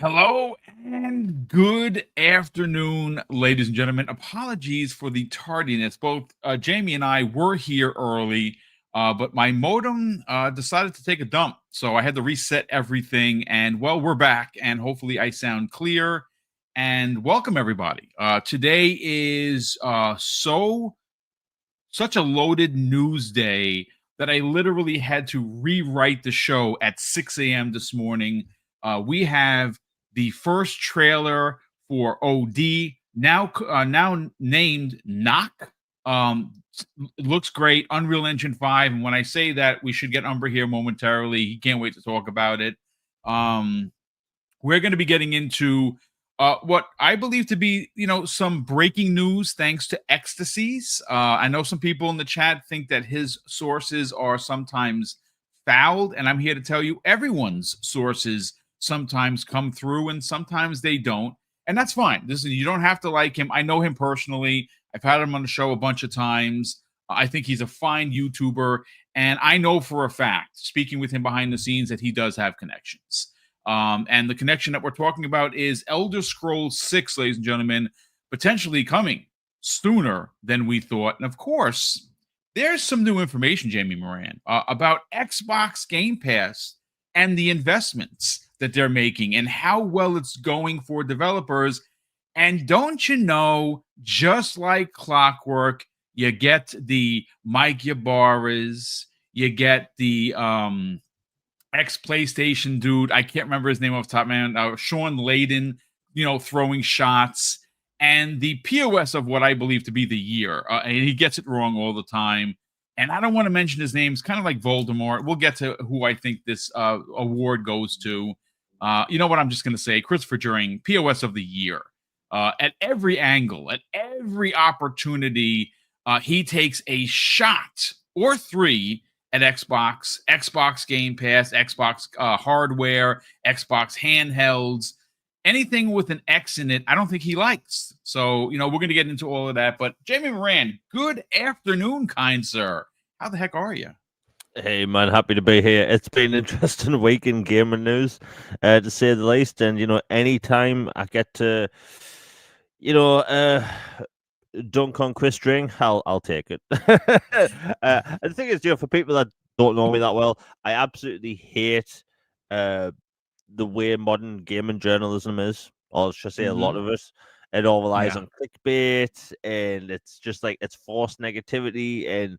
Hello and good afternoon, ladies and gentlemen. Apologies for the tardiness. Both Jamie and I were here early, but my modem decided to take a dump. So I had to reset everything. And well, we're back, and hopefully I sound clear. And welcome, everybody. Today is such a loaded news day that I literally had to rewrite the show at 6 a.m. this morning. We have the first trailer for OD, now named Knock. It looks great. Unreal Engine 5. And when I say that, we should get Umber here momentarily. He can't wait to talk about it. We're going to be getting into what I believe to be, some breaking news thanks to Ecstasies. I know some people in the chat think that his sources are sometimes fouled, and I'm here to tell you everyone's sources sometimes come through and sometimes they don't, and that's fine. Listen, you don't have to like him. I know him personally. I've had him on the show a bunch of times. I think he's a fine YouTuber, and I know for a fact, speaking with him behind the scenes, that he does have connections. And the connection that we're talking about is Elder Scrolls 6, ladies and gentlemen, potentially coming sooner than we thought. And of course, there's some new information, Jamie Moran, about Xbox Game Pass and the investments that they're making and how well it's going for developers. And don't you know, just like clockwork, you get the Mike Ybarras, you get the ex-PlayStation dude, I can't remember his name off the top, man, Sean Layden, throwing shots, and the POS of what I believe to be the year. And he gets it wrong all the time. And I don't want to mention his name. It's kind of like Voldemort. We'll get to who I think this award goes to. You know what? I'm just going to say Christopher During, POS of the year. At every angle, at every opportunity, he takes a shot or three at Xbox Game Pass, Xbox hardware, Xbox handhelds, anything with an X in it, I don't think he likes. So, we're going to get into all of that. But Jamie Moran, good afternoon, kind sir. How the heck are you? Hey man, happy to be here. It's been an interesting week in gaming news, to say the least. And anytime I get to, dunk on Chris String, I'll take it. And the thing is, for people that don't know me that well, I absolutely hate the way modern gaming journalism is, or should I say, a lot of it. It all relies on clickbait, and it's just like it's forced negativity, and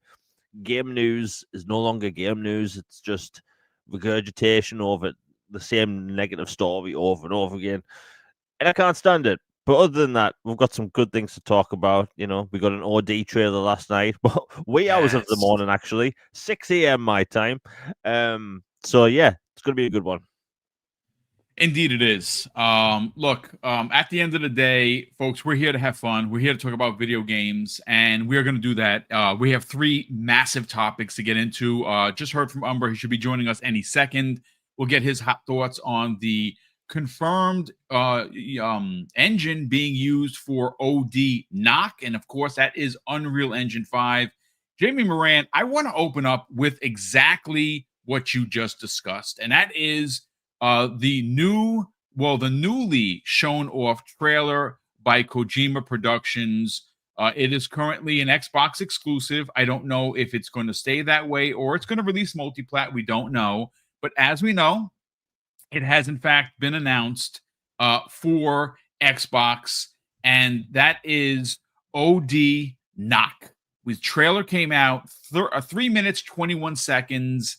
game news is no longer game news. It's just regurgitation over the same negative story over and over again. And I can't stand it. But other than that, we've got some good things to talk about. We got an OD trailer last night, but wee hours of the morning, actually, 6 a.m. my time. So yeah, it's going to be a good one. Indeed, it is. Look, at the end of the day, folks, we're here to have fun. We're here to talk about video games, and we're going to do that. We have three massive topics to get into. Just heard from Umber. He should be joining us any second. We'll get his hot thoughts on the confirmed engine being used for OD Knock, and of course, that is Unreal Engine 5. Jamie Moran, I want to open up with exactly what you just discussed, and that is the newly shown off trailer by Kojima Productions. It is currently an Xbox exclusive. I don't know if it's going to stay that way or it's going to release multi-plat. We don't know. But as we know, it has in fact been announced for Xbox, and that is OD Knock. The trailer came out 3 minutes, 21 seconds.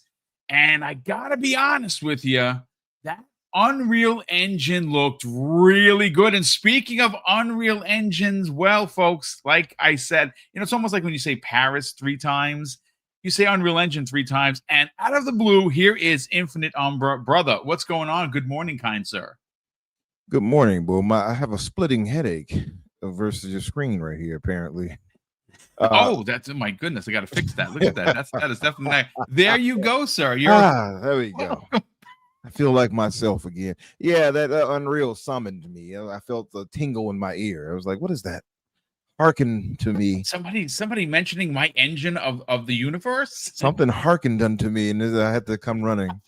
And I got to be honest with you, that Unreal Engine looked really good. And speaking of Unreal Engines, well, folks, like I said, it's almost like when you say Paris 3 times, you say Unreal Engine 3 times. And out of the blue, here is Infinite Umbra. Brother, what's going on? Good morning, kind sir. Good morning, Boom. I have a splitting headache versus your screen right here, apparently. That's my goodness. I got to fix that. Look at that. That is definitely nice. There you go, sir. There we go. I feel like myself again. Yeah, that Unreal summoned me. I felt the tingle in my ear. I was like, what is that? Hearken to me. Somebody mentioning my engine of the universe? Something hearkened unto me, and I had to come running.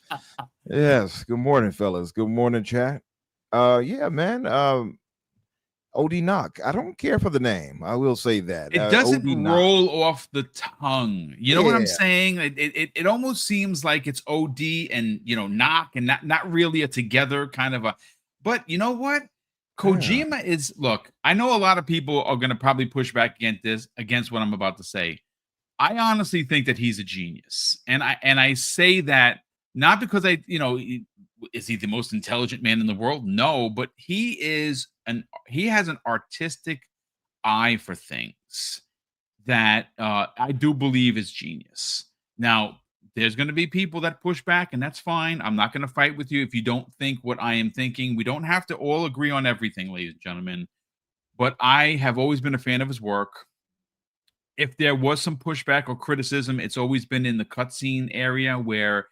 Yes. Good morning, fellas. Good morning, chat. Yeah, man. OD Knock. I don't care for the name. I will say that. It doesn't OD Knock. roll off the tongue. You know what I'm Yeah. saying? It almost seems like it's OD and knock and not really a together kind of a. But you know what? Yeah. Kojima is look. I know a lot of people are going to probably push back against what I'm about to say. I honestly think that he's a genius, and I say that not because is he the most intelligent man in the world? No, but he has an artistic eye for things that I do believe is genius. Now, there's going to be people that push back, and that's fine. I'm not going to fight with you if you don't think what I am thinking. We don't have to all agree on everything, ladies and gentlemen. But I have always been a fan of his work. If there was some pushback or criticism, it's always been in the cutscene area where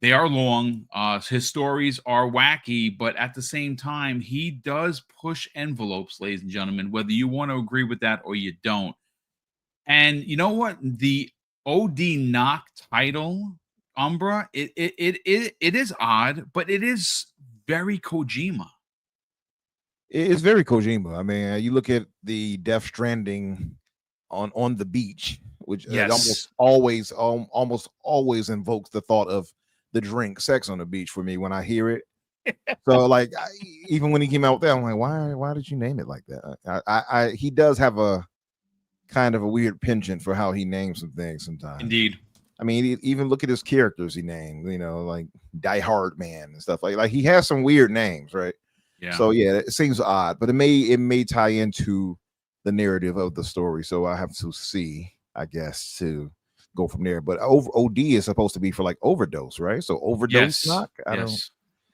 they are long. His stories are wacky, but at the same time, he does push envelopes, ladies and gentlemen, whether you want to agree with that or you don't. And you know what? The OD Knock title, Umbra, it is odd, but it is very Kojima. It's very Kojima. I mean, you look at the Death Stranding on the beach, which Yes. almost always invokes the thought of the drink Sex on the Beach for me when I hear it. So like even when he came out with that, I'm like, why did you name it like that? He does have a kind of a weird penchant for how he names some things sometimes. Indeed. I mean, even look at his characters he named, like Die Hard Man and stuff like he has some weird names, right? Yeah. So yeah, it seems odd, but it may tie into the narrative of the story. So I have to see, I guess, to go from there. But OD is supposed to be for like overdose, right? So overdose knock.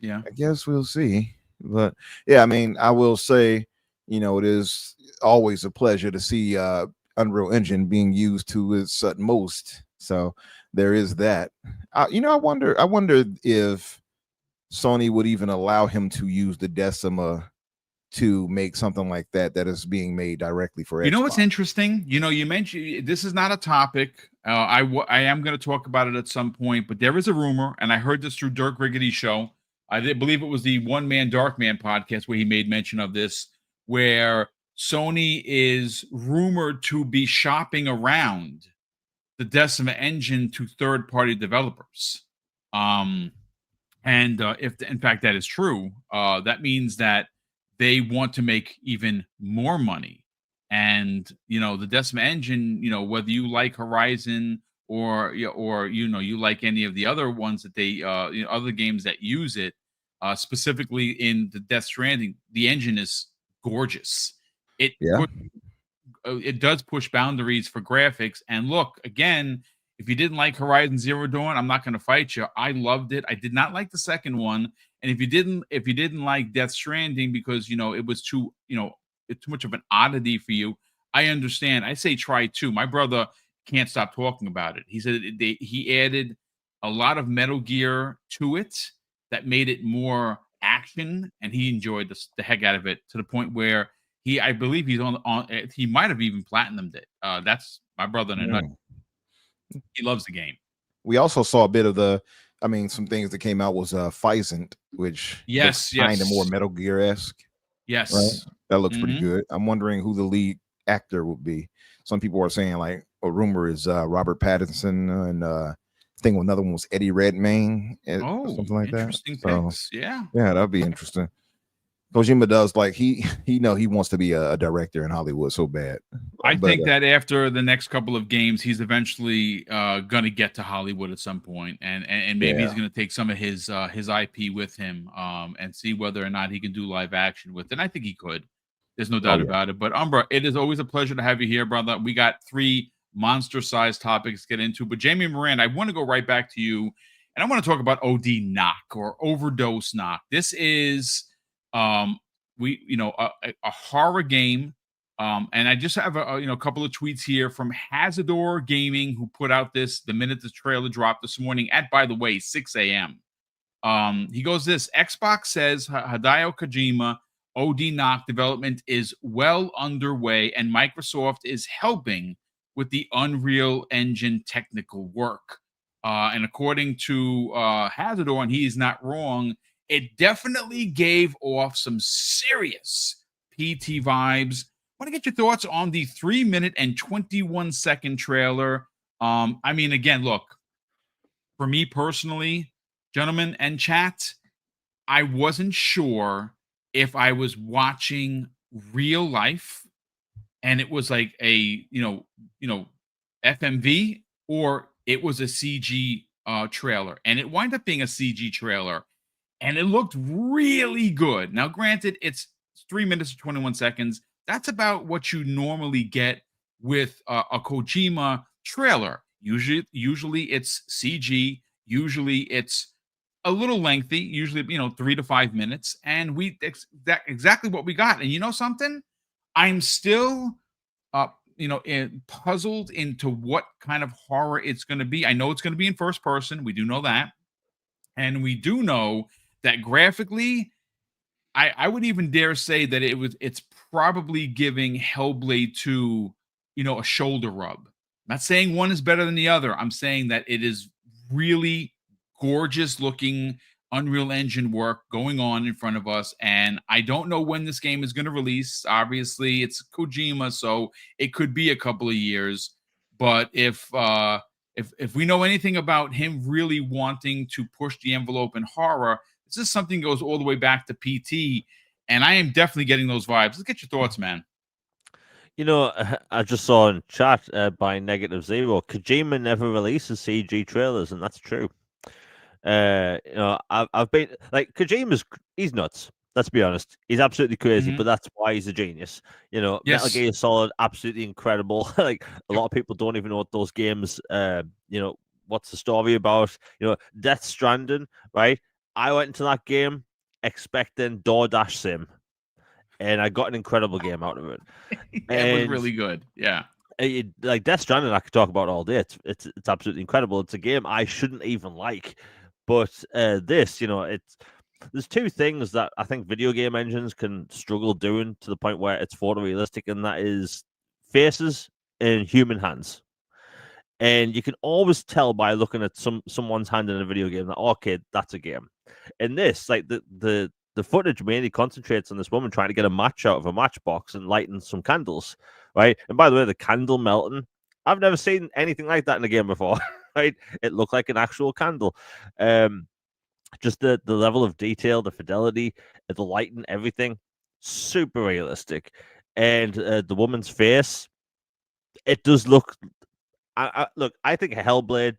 Yeah. I guess we'll see. But yeah, I mean, I will say, it is always a pleasure to see Unreal Engine being used to its utmost. So there is that. I wonder if Sony would even allow him to use the Decima to make something like that is being made directly for Xbox. You know what's interesting? You mentioned this is not a topic. I am going to talk about it at some point, but there is a rumor, and I heard this through Dirk Riggity's show. I did believe it was the One Man Dark Man podcast where he made mention of this, where Sony is rumored to be shopping around the Decima engine to third-party developers. And if in fact that is true, that means that they want to make even more money. And the Decima engine, whether you like Horizon or you like any of the other ones that they other games that use it, specifically in the Death Stranding, the engine is gorgeous. It does push boundaries for graphics. And look, again, if you didn't like Horizon Zero Dawn, I'm not going to fight you. I loved it. I did not like the second one. And if you didn't like Death Stranding because it was too much of an oddity for you, I understand. I say try two. My brother can't stop talking about it. He said he added a lot of Metal Gear to it that made it more action, and he enjoyed the heck out of it to the point where I believe he's on. He might have even platinumed it. That's my brother in a nut. He loves the game. We also saw a bit of some things that came out was Physant, which looks kind of more Metal Gear-esque. Yes. Right? That looks pretty good. I'm wondering who the lead actor would be. Some people are saying like a rumor is Robert Pattinson, and I think another one was Eddie Redmayne, or something like that. Interesting picks. Yeah, that'd be interesting. Kojima does he wants to be a director in Hollywood so bad. I think that after the next couple of games, he's eventually gonna get to Hollywood at some point, and maybe he's gonna take some of his IP with him, and see whether or not he can do live action with it. I think he could. There's no doubt about it. But Umbra, it is always a pleasure to have you here, brother. We got 3 monster-sized topics to get into, but Jamie Moran, I want to go right back to you, and I want to talk about OD knock or overdose knock. This is a horror game, and I just have a couple of tweets here from Hazador Gaming, who put out this the minute the trailer dropped this morning at, by the way, 6 a.m. He goes this: Xbox says Hideo Kojima OD knock development is well underway, and Microsoft is helping with the Unreal Engine technical work. And according to Hazador, and he is not wrong, It definitely gave off some serious PT vibes. Want to get your thoughts on the 3-minute and 21-second trailer? I mean, again, look, for me personally, gentlemen and chat, I wasn't sure if I was watching real life and it was like a FMV, or it was a CG trailer, and it wound up being a CG trailer, and it looked really good. Now, granted, it's 3 minutes and 21 seconds. That's about what you normally get with a Kojima trailer. Usually it's CG. Usually it's a little lengthy. Usually 3 to 5 minutes, and that exactly what we got. And you know something? I'm still puzzled into what kind of horror it's going to be. I know it's going to be in first person. We do know that, and we do know that graphically, I would even dare say that it's probably giving Hellblade 2, a shoulder rub. I'm not saying one is better than the other. I'm saying that it is really gorgeous looking Unreal Engine work going on in front of us. And I don't know when this game is going to release. Obviously, it's Kojima, so it could be a couple of years. But if we know anything about him really wanting to push the envelope in horror, this is something that goes all the way back to PT, and I am definitely getting those vibes. Let's get your thoughts, man. I just saw in chat by Negative Zero, Kojima never releases CG trailers, and that's true. I've been like he's nuts. Let's be honest, he's absolutely crazy, but that's why he's a genius. Metal Gear Solid, absolutely incredible. Like a lot of people don't even know what those games. What's the story about? Death Stranding, right? I went into that game expecting DoorDash Sim, and I got an incredible game out of it. It was really good. Yeah. Like Death Stranding, I could talk about all day. It's absolutely incredible. It's a game I shouldn't even like, but this, there's two things that I think video game engines can struggle doing to the point where it's photorealistic, and that is faces in human hands. And you can always tell by looking at someone's hand in a video game that, okay, that's a game. In this, like the footage mainly concentrates on this woman trying to get a match out of a matchbox and lighting some candles, right? And by the way, the candle melting, I've never seen anything like that in a game before, right? It looked like an actual candle. Just the level of detail, the fidelity, the lighting, everything, super realistic. And the woman's face, it does look. I think Hellblade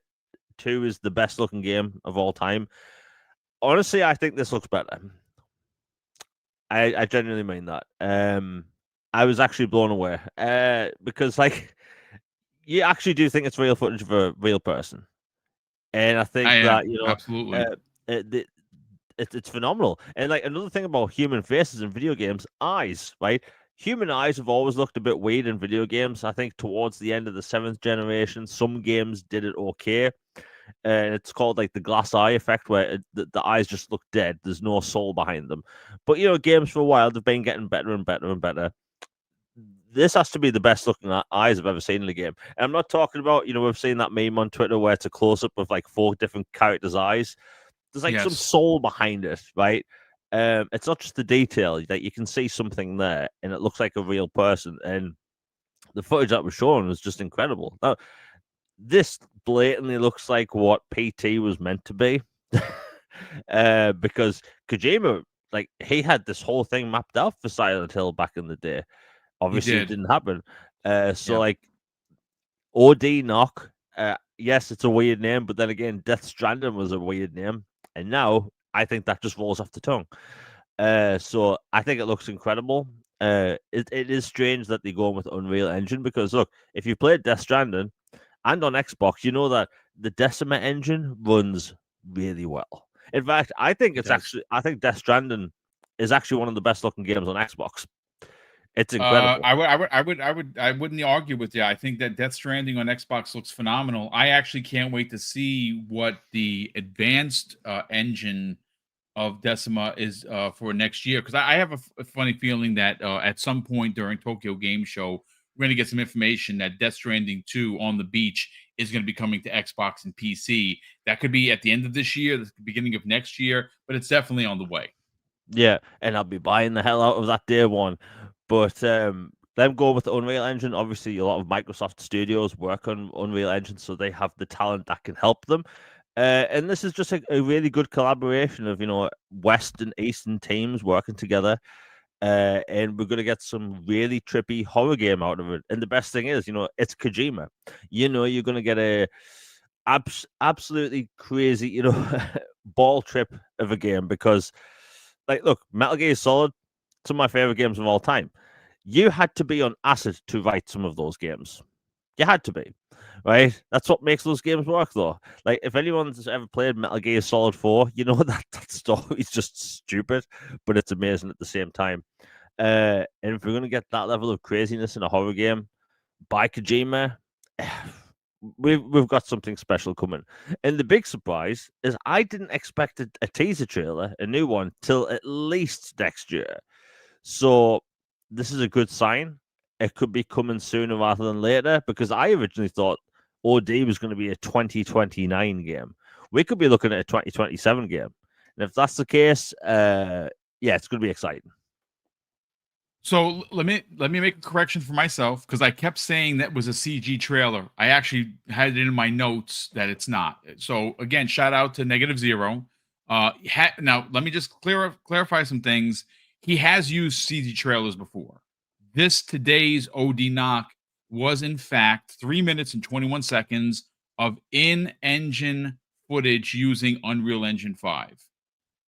2 is the best looking game of all time. Honestly, I think this looks better. I genuinely mean that. I was actually blown away because, like, you actually do think it's real footage of a real person, and I think that absolutely. It's phenomenal. And like another thing about human faces in video games, eyes, right? Human eyes have always looked a bit weird in video games. I think towards the end of the 7th generation, some games did it okay. And it's called like the glass eye effect, where the eyes just look dead. There's no soul behind them. But games for a while have been getting better and better and better. This has to be the best looking eyes I've ever seen in a game. And I'm not talking about, we've seen that meme on Twitter where it's a close up of like 4 different characters' eyes. There's like some soul behind it, right? It's not just the detail that you can see something there, and it looks like a real person. And the footage that was shown was just incredible. Now, this blatantly looks like what PT was meant to be, because Kojima, like, he had this whole thing mapped out for Silent Hill back in the day. Obviously, it didn't happen. Like, OD Knock. Yes, it's a weird name, but then again, Death Stranding was a weird name. And now I think that just rolls off the tongue. So I think it looks incredible. It is strange that they go with Unreal Engine because, look, if you played Death Stranding and on Xbox, you know that the Decima engine runs really well. In fact, I think I think Death Stranding is actually one of the best looking games on Xbox. It's incredible. I wouldn't argue with you. I think that Death Stranding on Xbox looks phenomenal. I actually can't wait to see what the advanced engine of Decima is for next year, because I have a funny feeling that at some point during Tokyo Game Show we're going to get some information that Death Stranding 2 on the beach is going to be coming to Xbox and PC. That could be at the end of this year, the beginning of next year, but it's definitely on the way. Yeah, and I'll be buying the hell out of that day one. But them go with the Unreal Engine. Obviously, a lot of Microsoft studios work on Unreal Engine, so they have the talent that can help them. And this is just a really good collaboration of, West and Eastern teams working together. And we're going to get some really trippy horror game out of it. And the best thing is, it's Kojima. You're going to get a absolutely crazy, ball trip of a game because, look, Metal Gear Solid, some of my favorite games of all time. You had to be on acid to write some of those games. You had to be, right? That's what makes those games work, though. Like, if anyone's ever played Metal Gear Solid 4, you know that story is just stupid, but it's amazing at the same time. And if we're going to get that level of craziness in a horror game by Kojima, we've got something special coming. And the big surprise is I didn't expect a teaser trailer, a new one, till at least next year. So this is a good sign. It could be coming sooner rather than later, because I originally thought OD was going to be a 2029 game. We could be looking at a 2027 game. And if that's the case, yeah, it's going to be exciting. So let me make a correction for myself, because I kept saying that was a CG trailer. I actually had it in my notes that it's not. So again, shout out to Negative Zero. Now let me just clarify some things. He has used CG trailers before. Today's OD knock was in fact 3 minutes and 21 seconds of in-engine footage using Unreal Engine 5.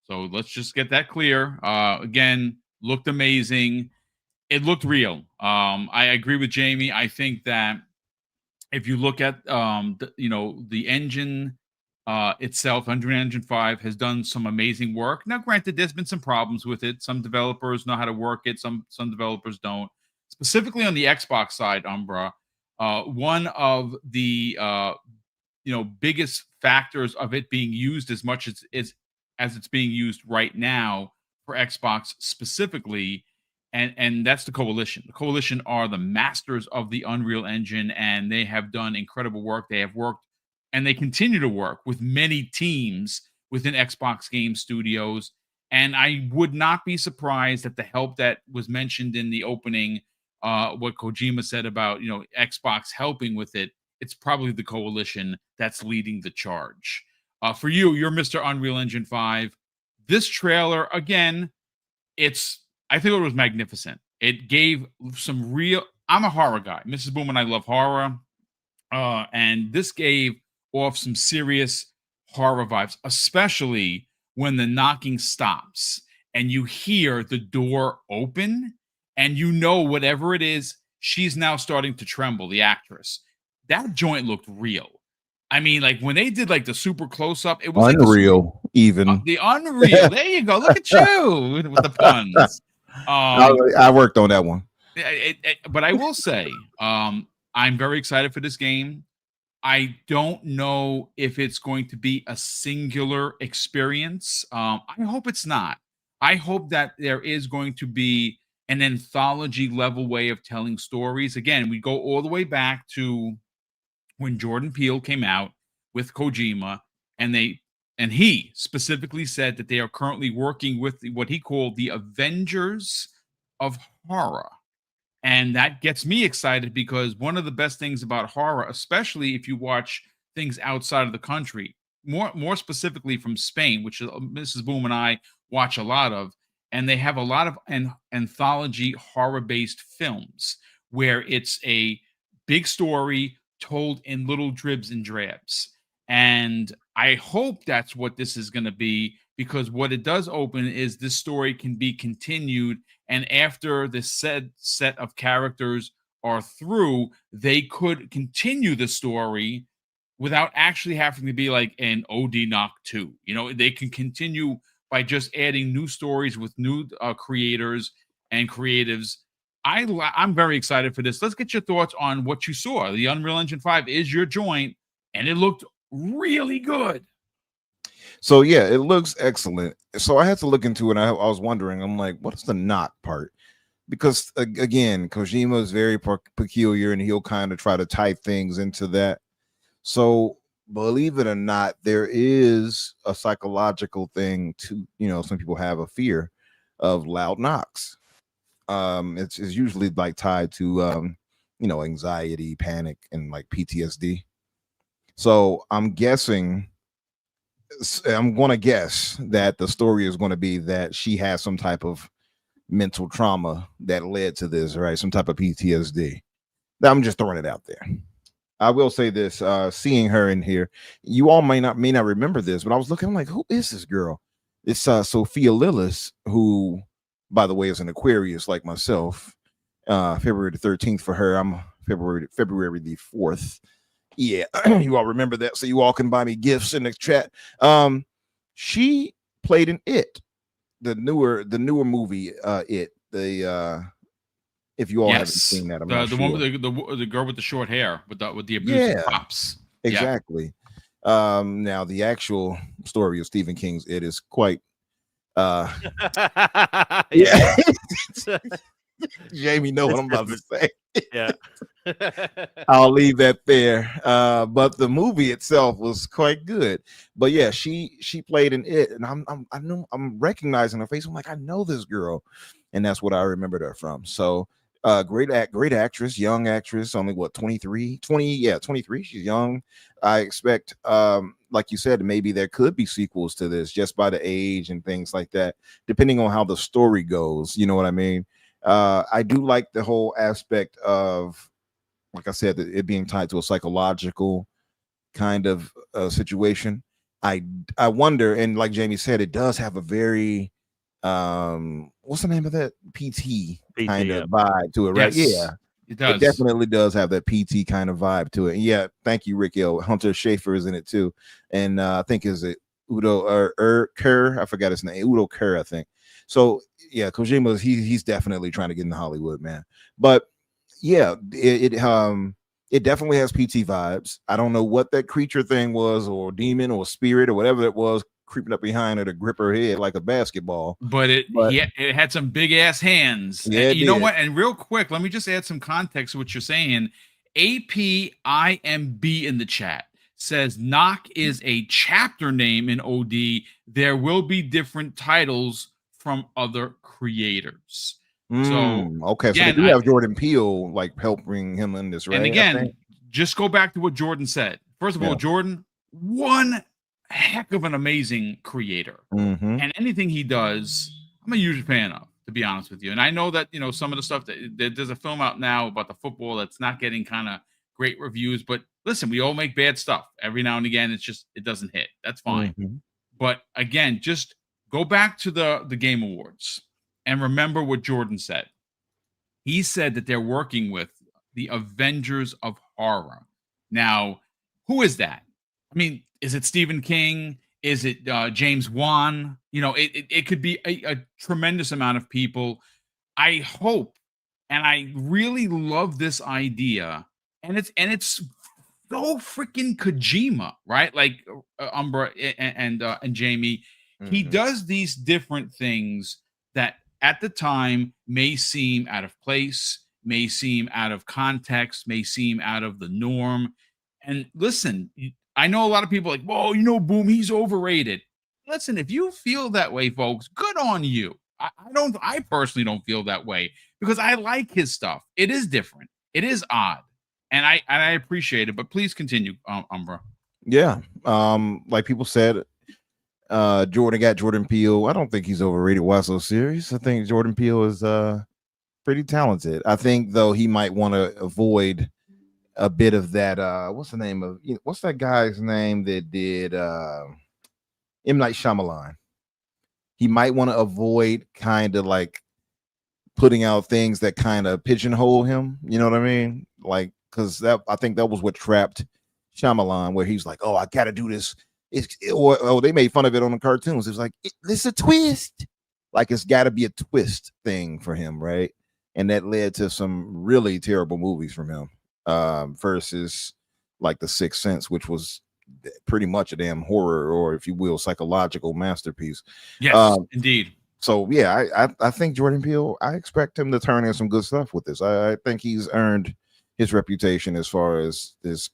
So let's just get that clear. Again, looked amazing. It looked real. I agree with Jamie. I think that if you look at the engine itself, Unreal Engine 5 has done some amazing work. Now, granted, there's been some problems with it. Some developers know how to work it. Some developers don't. Specifically on the Xbox side, Umbra, one of the biggest factors of it being used as much as it's being used right now for Xbox specifically, and that's the Coalition. The Coalition are the masters of the Unreal Engine, and they have done incredible work. They have worked, and they continue to work with many teams within Xbox Game Studios. And I would not be surprised at the help that was mentioned in the opening, what Kojima said about Xbox helping with it. It's probably the Coalition that's leading the charge. For you're Mr. Unreal Engine 5. This trailer, again, I think it was magnificent. It gave some real. I'm a horror guy. Mrs. Boom and I love horror. And this gave off some serious horror vibes, especially when the knocking stops and you hear the door open and whatever it is, she's now starting to tremble, the actress. That joint looked real. I mean, like when they did like the super close up, it was unreal. The Unreal. There you go. Look at you with the puns. I worked on that one. But I will say, I'm very excited for this game. I don't know if it's going to be a singular experience. I hope it's not. I hope that there is going to be an anthology level way of telling stories. Again, we go all the way back to when Jordan Peele came out with Kojima, and he specifically said that they are currently working with what he called the Avengers of Horror. And that gets me excited because one of the best things about horror, especially if you watch things outside of the country, more specifically from Spain, which Mrs. Boom and I watch a lot of, and they have a lot of anthology horror-based films where it's a big story told in little dribs and drabs. And I hope that's what this is going to be, because what it does open is this story can be continued. And after the said set of characters are through, they could continue the story without actually having to be like an OD Knock 2. They can continue by just adding new stories with new creators and creatives. I'm very excited for this. Let's get your thoughts on what you saw. The Unreal Engine 5 is your joint, and it looked really good. So yeah, it looks excellent. So I had to look into it. I was wondering, I'm like, what is the knock part? because again, Kojima is very peculiar, and he'll kind of try to type things into that. So believe it or not, there is a psychological thing to, some people have a fear of loud knocks. It's usually like tied to anxiety, panic, and like PTSD. So I'm going to guess that the story is going to be that she has some type of mental trauma that led to this, right? Some type of PTSD. I'm just throwing it out there. I will say this: seeing her in here, you all may not remember this, but I was looking, I'm like, who is this girl? It's Sophia Lillis, who, by the way, is an Aquarius like myself. February the 13th for her. I'm February the 4th. Yeah, you all remember that, so you all can buy me gifts in the chat. She played in It, the newer movie, It. If you all haven't seen that, I'm not sure. One with the girl with the short hair with the abusive cops. Exactly. Yeah. Now the actual story of Stephen King's It is quite yeah. Jamie know what I'm about to say. Yeah. I'll leave that there. But the movie itself was quite good. But yeah, she played in It, and I'm recognizing her face. I'm like, I know this girl, and that's what I remembered her from. So great actress, young actress, only 23. She's young. I expect, like you said, maybe there could be sequels to this just by the age and things like that, depending on how the story goes. You know what I mean? I do like the whole aspect of, like I said, it being tied to a psychological kind of situation. I wonder, and like Jamie said, it does have a very what's the name of that, PT kind of vibe to it, right? Yes, yeah, it does. It definitely does have that PT kind of vibe to it. And yeah, thank you, Rick. Hunter Schafer is in it too, and I think is it Udo Kerr? I forgot his name. Udo Kerr, I think. So yeah, Kojima, he's definitely trying to get into Hollywood, man. But yeah, it definitely has PT vibes. I don't know what that creature thing was, or demon, or spirit, or whatever it was, creeping up behind her to grip her head like a basketball. But it had some big ass hands. Yeah, and you know what? And real quick, let me just add some context to what you're saying. APIMB in the chat says Knock is a chapter name in OD. There will be different titles from other creators. So okay, so they do have Jordan Peele like helping him in this, right? And again, just go back to what Jordan said. First of all, Jordan, one heck of an amazing creator, and anything he does, I'm a huge fan of, to be honest with you. And I know that some of the stuff that there's a film out now about the football that's not getting kind of great reviews, but listen, we all make bad stuff every now and again. It's just it doesn't hit. That's fine. But again, just go back to the Game Awards and remember what Jordan said. He said that they're working with the Avengers of Horror. Now, who is that? I mean, is it Stephen King? Is it James Wan? It could be a tremendous amount of people. I hope, and I really love this idea, and it's so freaking Kojima, right? Like Umbra and Jamie, he does these different things that at the time may seem out of place, may seem out of context, may seem out of the norm. And listen, I know a lot of people are like, whoa, Boom, he's overrated. Listen, if you feel that way, folks, good on you. I personally don't feel that way because I like his stuff. It is different. It is odd. And I appreciate it, but please continue, Umbra. Yeah. Like people said, Jordan Peele. I don't think he's overrated. Why so serious? I think Jordan Peele is pretty talented. I think though he might want to avoid a bit of that. What's the name of what's that guy's name that did M. Night Shyamalan? He might want to avoid kind of like putting out things that kind of pigeonhole him. You know what I mean? Like, because I think that was what trapped Shyamalan, where he's like, oh, I gotta do this. Or they made fun of it on the cartoons. It's like, it's a twist. Like, it's got to be a twist thing for him, right? And that led to some really terrible movies from him, versus like The Sixth Sense, which was pretty much a damn horror, or if you will, psychological masterpiece. Yes, indeed. So yeah, I think Jordan Peele, I expect him to turn in some good stuff with this. I think he's earned his reputation as far as his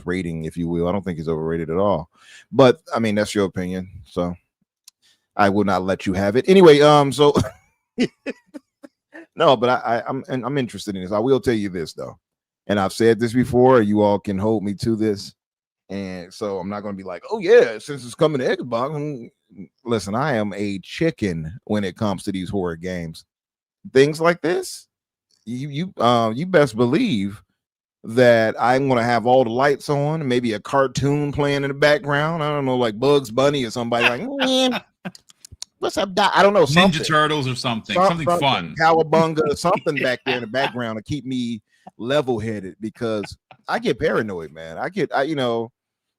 rating, if you will. I don't think he's overrated at all. But I mean, that's your opinion. So I will not let you have it. Anyway, so no, but I'm interested in this. I will tell you this though. And I've said this before, you all can hold me to this. And so I'm not going to be like, oh yeah, since it's coming to Xbox. Listen, I am a chicken when it comes to these horror games. Things like this, you best believe that I'm going to have all the lights on, maybe a cartoon playing in the background. I don't know, like Bugs Bunny or somebody like, man, what's up, Doc? I don't know, something. Ninja Turtles or something fun. Cowabunga, something back there in the background to keep me level-headed because I get paranoid, man.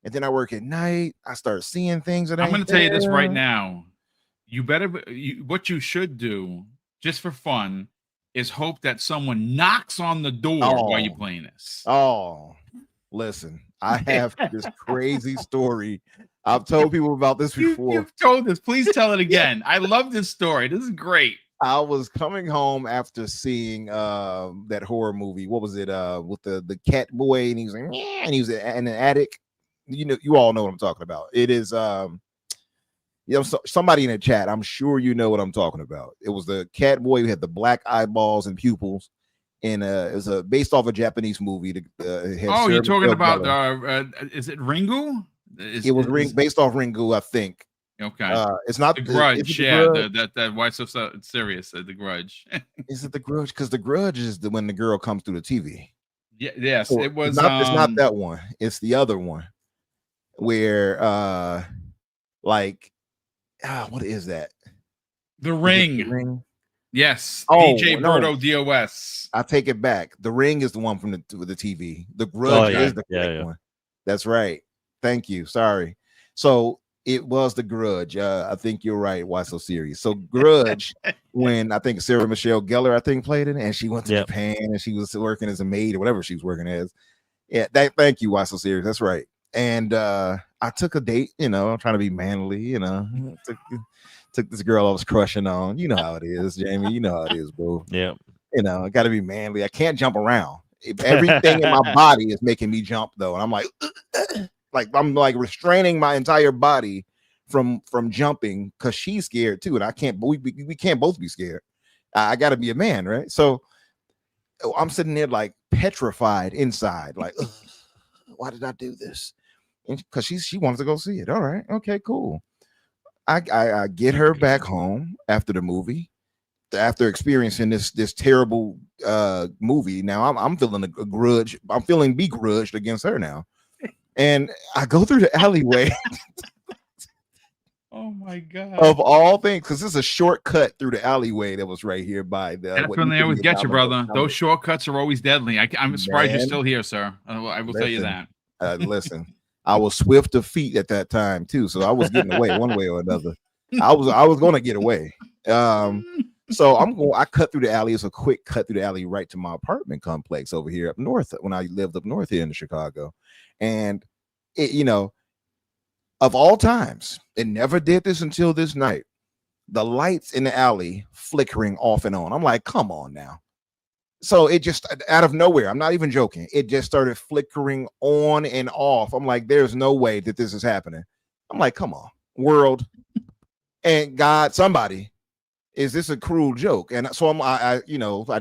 And then I work at night. I start seeing things that I'm going to tell you this right now. What you should do, just for fun, is hope that someone knocks on the door while you're playing this. Oh, listen, I have this crazy story. I've told people about this before. You've told this. Please tell it again. I love this story. This is great. I was coming home after seeing that horror movie. What was it? With the cat boy, and he was like, yeah, and he was in an attic. You all know what I'm talking about. It is somebody in the chat, I'm sure you know what I'm talking about. It was the cat boy who had the black eyeballs and pupils, and it was based off a Japanese movie. You're talking about is it Ringu? It was based off Ringu, I think. Okay, it's not The Grudge. That why so serious? The Grudge. Is it The Grudge? Because The Grudge is when the girl comes through the TV. Yeah, yes, it was. It's not that one. It's the other one. Where what is that? The Ring. Yes. Oh, DJ Birdo DOS. I take it back. The Ring is the one from the TV. The Grudge is the correct one. That's right. Thank you. Sorry. So it was The Grudge. I think you're right. Why so serious? So Grudge, when I think Sarah Michelle Gellar, played it, and she went to Japan and she was working as a maid or whatever she was working as. Yeah, thank you. Why so serious? That's right. And I took a date, I'm trying to be manly, took this girl I was crushing on. You know how it is, Jamie. You know how it is, bro. Yeah. I got to be manly. I can't jump around. Everything in my body is making me jump, though. And I'm I'm restraining my entire body from jumping because she's scared too. And I can't, we can't both be scared. I got to be a man, right? So I'm sitting there like petrified inside, like, why did I do this? Because she wants to go see it. All right, okay, cool. I get her back home after the movie, after experiencing this terrible movie. Now I'm feeling a grudge. I'm feeling begrudged against her now, and I go through the alleyway. Oh my god! Of all things, because this is a shortcut through the alleyway that was right here by the. That's when they always get you, brother. Those shortcuts are always deadly. I'm surprised you're still here, sir. I will tell you that. Listen, I was swift of feet at that time too, so I was getting away one way or another. I was going to get away. So I cut through the alley. It's a quick cut through the alley right to my apartment complex over here up north when I lived up north here in Chicago, and it, of all times, it never did this until this night. The lights in the alley flickering off and on. I'm like, come on now. So it just out of nowhere, I'm not even joking. It just started flickering on and off. I'm like, there's no way that this is happening. I'm like, come on, world and God, somebody, is this a cruel joke? And so I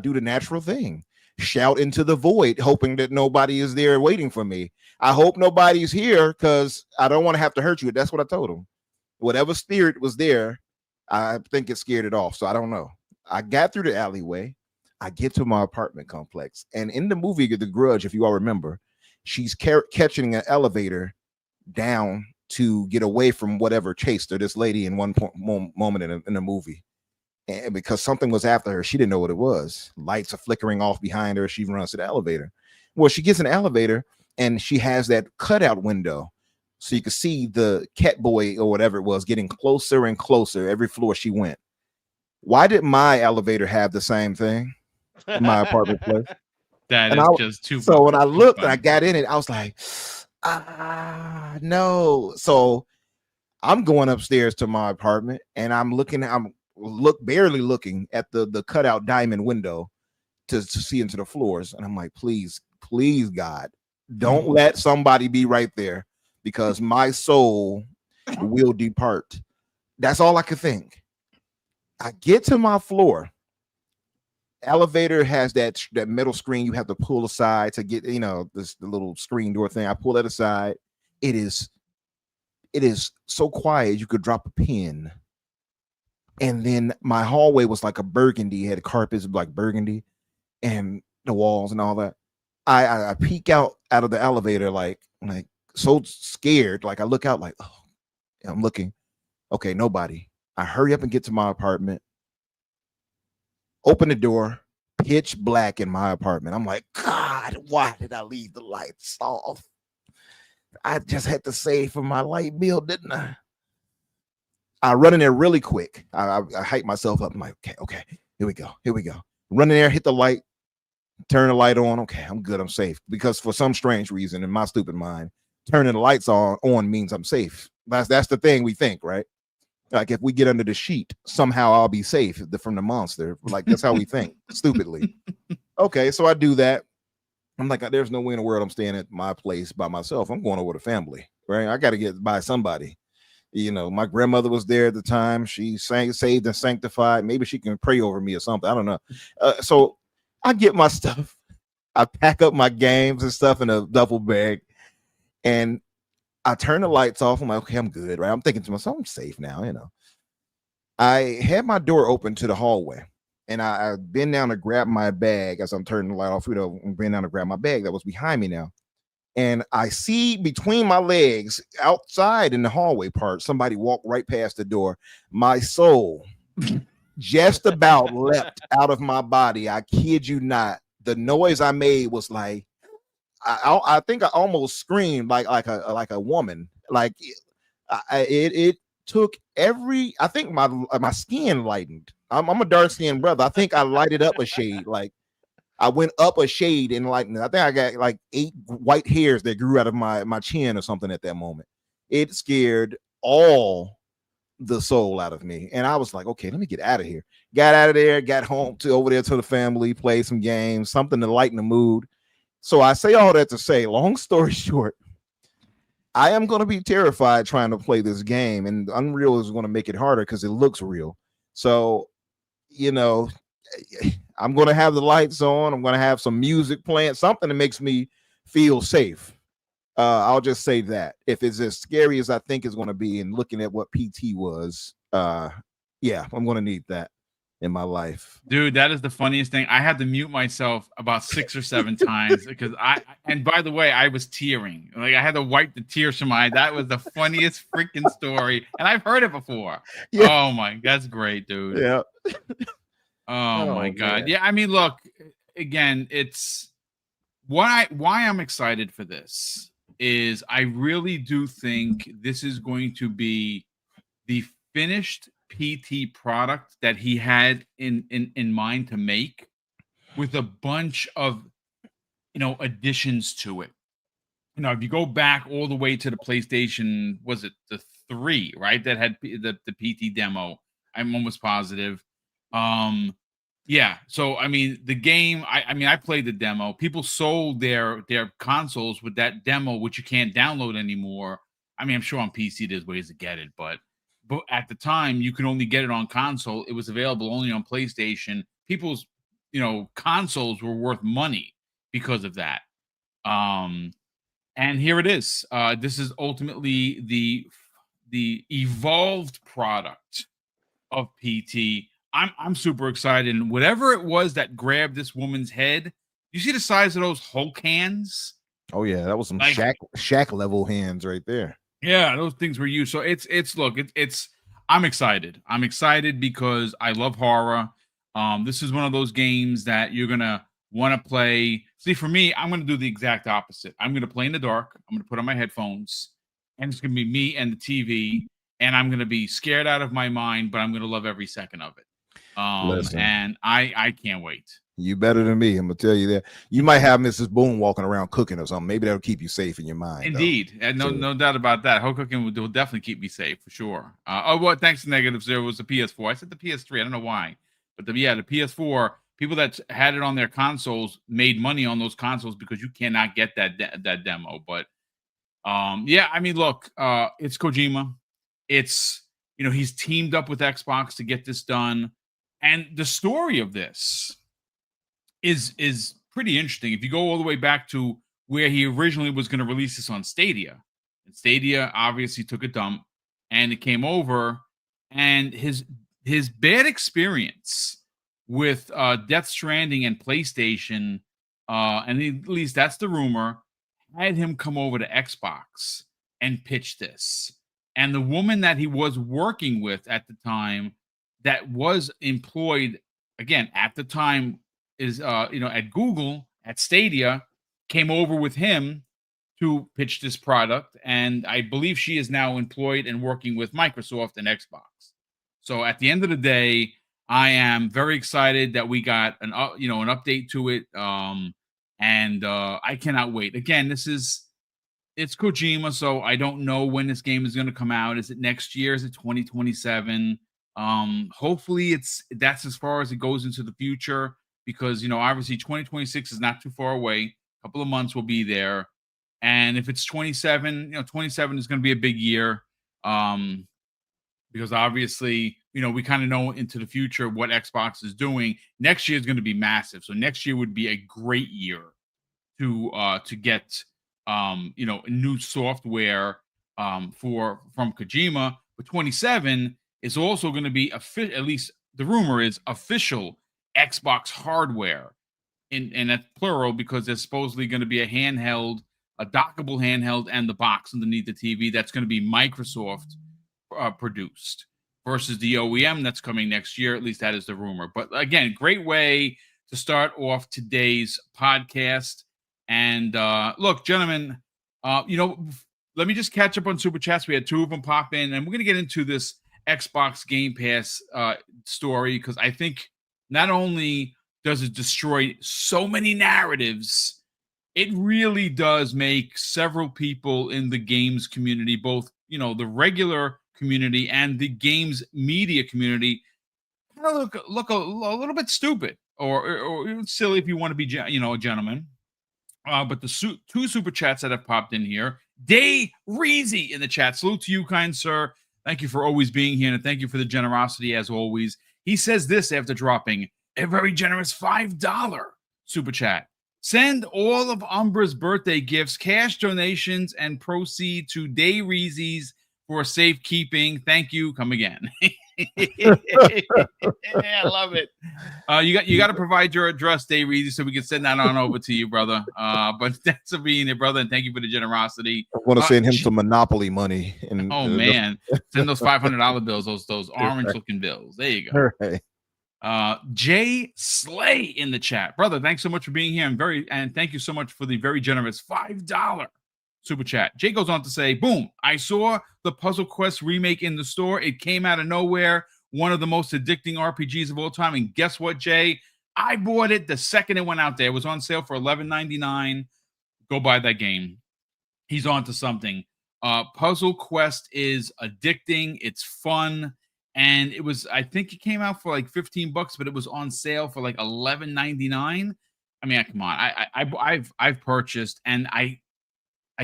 do the natural thing, shout into the void, hoping that nobody is there waiting for me. I hope nobody's here because I don't want to have to hurt you. That's what I told him. Whatever spirit was there, I think it scared it off. So I don't know. I got through the alleyway. I get to my apartment complex, and in the movie The Grudge, if you all remember, she's catching an elevator down to get away from whatever chased her. This lady in one moment in the movie, and because something was after her, she didn't know what it was. Lights are flickering off behind her. She runs to the elevator. Well, she gets an elevator, and she has that cutout window, so you can see the cat boy or whatever it was getting closer and closer every floor she went. Why did my elevator have the same thing? In my apartment place. That is just too. So when I looked and I got in it, I was like, no. So I'm going upstairs to my apartment and I'm barely looking at the cutout diamond window to see into the floors. And I'm like, please, God, don't let somebody be right there because my soul will depart. That's all I could think. I get to my floor. Elevator has that metal screen you have to pull aside to get, the little screen door thing. I pull that aside. It is so quiet you could drop a pin. And then my hallway was like a burgundy, had carpets like burgundy and the walls and all that. I peek out of the elevator like so scared. Like I look out like, oh, I'm looking. Okay, nobody. I hurry up and get to my apartment. Open the door. Pitch black in my apartment. I'm like, God, why did I leave the lights off? I just had to save for my light bill, didn't I? I run in there really quick. I hype myself up. I'm like, okay, here we go. Run in there, hit the light, turn the light on. Okay, I'm good. I'm safe. Because for some strange reason in my stupid mind, turning the lights on means I'm safe. That's the thing we think, right? Like if we get under the sheet, somehow I'll be safe from the monster. Like that's how we think, stupidly. Okay, so I do that. I'm like, there's no way in the world I'm staying at my place by myself. I'm going over to family, right? I got to get by somebody. My grandmother was there at the time. She saved and sanctified. Maybe she can pray over me or something. I don't know. So I get my stuff. I pack up my games and stuff in a duffel bag, and I turn the lights off. I'm like, okay, I'm good, right? I'm thinking to myself, I'm safe now, I had my door open to the hallway, and I bend down to grab my bag as I'm turning the light off. Bend down to grab my bag that was behind me now. And I see between my legs outside in the hallway part, somebody walk right past the door. My soul just about leapt out of my body. I kid you not. The noise I made was like, I think I almost screamed like a woman. Like it took I think my skin lightened. I'm a dark skinned brother. I think I lighted up a shade. Like I went up a shade in lightning. I think I got like 8 white hairs that grew out of my chin or something at that moment. It scared all the soul out of me. And I was like, okay, let me get out of here. Got out of there, got home over there to the family, played some games, something to lighten the mood. So I say all that to say, long story short, I am going to be terrified trying to play this game, and Unreal is going to make it harder because it looks real. So, I'm going to have the lights on. I'm going to have some music playing, something that makes me feel safe. I'll just say that. If it's as scary as I think it's going to be, and looking at what PT was, yeah, I'm going to need that in my life. Dude, that is the funniest thing. I had to mute myself about 6 or 7 times because and by the way, I was tearing. Like I had to wipe the tears from my eye. That was the funniest freaking story. And I've heard it before. Yeah. Oh my, that's great, dude. Yeah. Oh my God. Man. Yeah, I mean, look, again, it's why I'm excited for this is I really do think this is going to be the finished PT product that he had in mind to make, with a bunch of additions to it. If you go back all the way to the PlayStation, was it the 3, right? That had the PT demo. I'm almost positive. Yeah. So I mean, the game. I played the demo. People sold their consoles with that demo, which you can't download anymore. I mean, I'm sure on PC there's ways to get it, but at the time you could only get it on console. It was available only on PlayStation. People's consoles were worth money because of that. And here it is. This is ultimately the evolved product of PT. I'm super excited. And whatever it was that grabbed this woman's head, you see the size of those Hulk hands? Oh yeah, that was some Shaq level hands right there. Yeah, those things were used. So it's I'm excited. I'm excited because I love horror. This is one of those games that you're gonna want to play. See, for me, I'm gonna do the exact opposite. I'm gonna play in the dark. I'm gonna put on my headphones, and it's gonna be me and the TV, and I'm gonna be scared out of my mind, but I'm gonna love every second of it. And I can't wait. You better than me. I'm gonna tell you that. You might have Mrs. Boone walking around cooking or something. Maybe that'll keep you safe in your mind. Indeed, and no doubt about that. Home cooking will definitely keep me safe for sure. Well, thanks to negatives, there was the PS4. I said the PS3. I don't know why, but the PS4. People that had it on their consoles made money on those consoles because you cannot get that demo. But yeah, I mean, look, it's Kojima. It's he's teamed up with Xbox to get this done, and the story of this is pretty interesting. If you go all the way back to where he originally was going to release this on Stadia, and Stadia obviously took a dump, and it came over, and his bad experience with Death Stranding and PlayStation, and at least that's the rumor, had him come over to Xbox and pitch this. And the woman that he was working with at the time, that was employed again at the time, is at Google, at Stadia, came over with him to pitch this product, and I believe she is now employed and working with Microsoft and Xbox. So at the end of the day, I am very excited that we got an update to it, and I cannot wait. Again, it's Kojima, so I don't know when this game is going to come out. Is it next year? Is it 2027? Hopefully that's as far as it goes into the future, because obviously 2026 is not too far away. A couple of months will be there, and if it's 27, 27 is going to be a big year, because obviously we kind of know into the future what Xbox is doing. Next year is going to be massive, so next year would be a great year to get new software from Kojima. But 27 is also going to be at least the rumor is official Xbox hardware, and that's plural, because there's supposedly going to be a dockable handheld, and the box underneath the TV that's going to be Microsoft produced, versus the OEM that's coming next year. At least that is the rumor. But again, great way to start off today's podcast. And look, gentlemen, let me just catch up on Super Chats. We had two of them pop in, and we're going to get into this Xbox Game Pass story, because I think not only does it destroy so many narratives, it really does make several people in the games community, both the regular community and the games media community, look a little bit stupid or silly, if you want to be a gentleman. But the two super chats that have popped in here, Day Reezy in the chat. Salute to you, kind sir. Thank you for always being here, and thank you for the generosity as always. He says this after dropping a very generous $5 super chat. Send all of Umbra's birthday gifts, cash donations, and proceed to Day Reezy's for safekeeping. Thank you. Come again. Yeah, I love it. You got to provide your address, Day Reezy, so we can send that on over to you, brother. But thanks for being here, brother, and thank you for the generosity. I want to send him some Monopoly money. And man, send those $500 bills, those orange looking bills. There you go. Right. Jay Slay in the chat, brother. Thanks so much for being here, and thank you so much for the very generous $5 super chat. Jay goes on to say, boom, I saw the Puzzle Quest remake in the store. It came out of nowhere. One of the most addicting RPGs of all time. And guess what, Jay? I bought it the second it went out there. It was on sale for $11.99. Go buy that game. He's on to something. Puzzle Quest is addicting. It's fun. And I think it came out for like $15, but it was on sale for like $11.99. I mean, come on. I've purchased, and I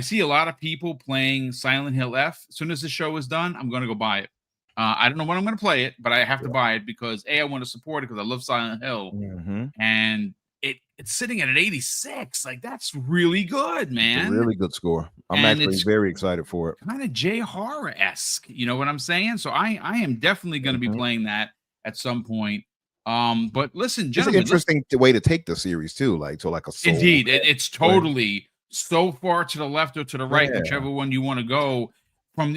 see a lot of people playing Silent Hill F. As soon as the show is done, I'm going to go buy it. I don't know when I'm going to play it, but I have to buy it because I want to support it because I love Silent Hill. Mm-hmm. And it's sitting at an 86. Like, that's really good, man. It's a really good score. I'm actually very excited for it. Kind of J horror-esque. You know what I'm saying? So I am definitely going to be playing that at some point. But listen, gentlemen, it's an interesting way to take the series too, like a soul. Indeed, it's totally so far to the left or to the right, whichever one you want to go. From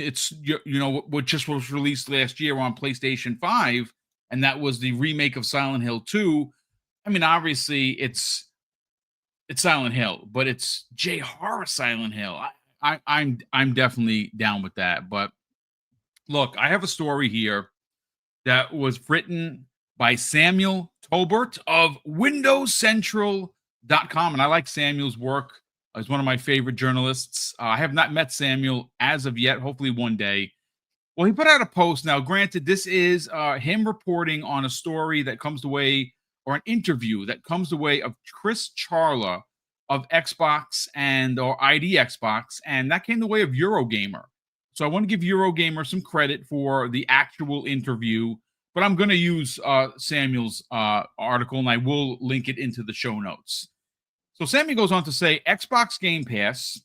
what just was released last year on PlayStation 5, and that was the remake of Silent Hill 2. I mean, obviously it's Silent Hill, but it's J horror Silent Hill. I'm definitely down with that. But look, I have a story here that was written by Samuel Tolbert of WindowsCentral.com. And I like Samuel's work. He's one of my favorite journalists. I have not met Samuel as of yet, hopefully one day. Well, he put out a post. Now, granted, this is him reporting on a story that comes the way, or an interview that comes the way of Chris Charla of Xbox or ID Xbox, and that came the way of Eurogamer. So I want to give Eurogamer some credit for the actual interview, but I'm going to use Samuel's article, and I will link it into the show notes. So Samuel goes on to say, Xbox Game Pass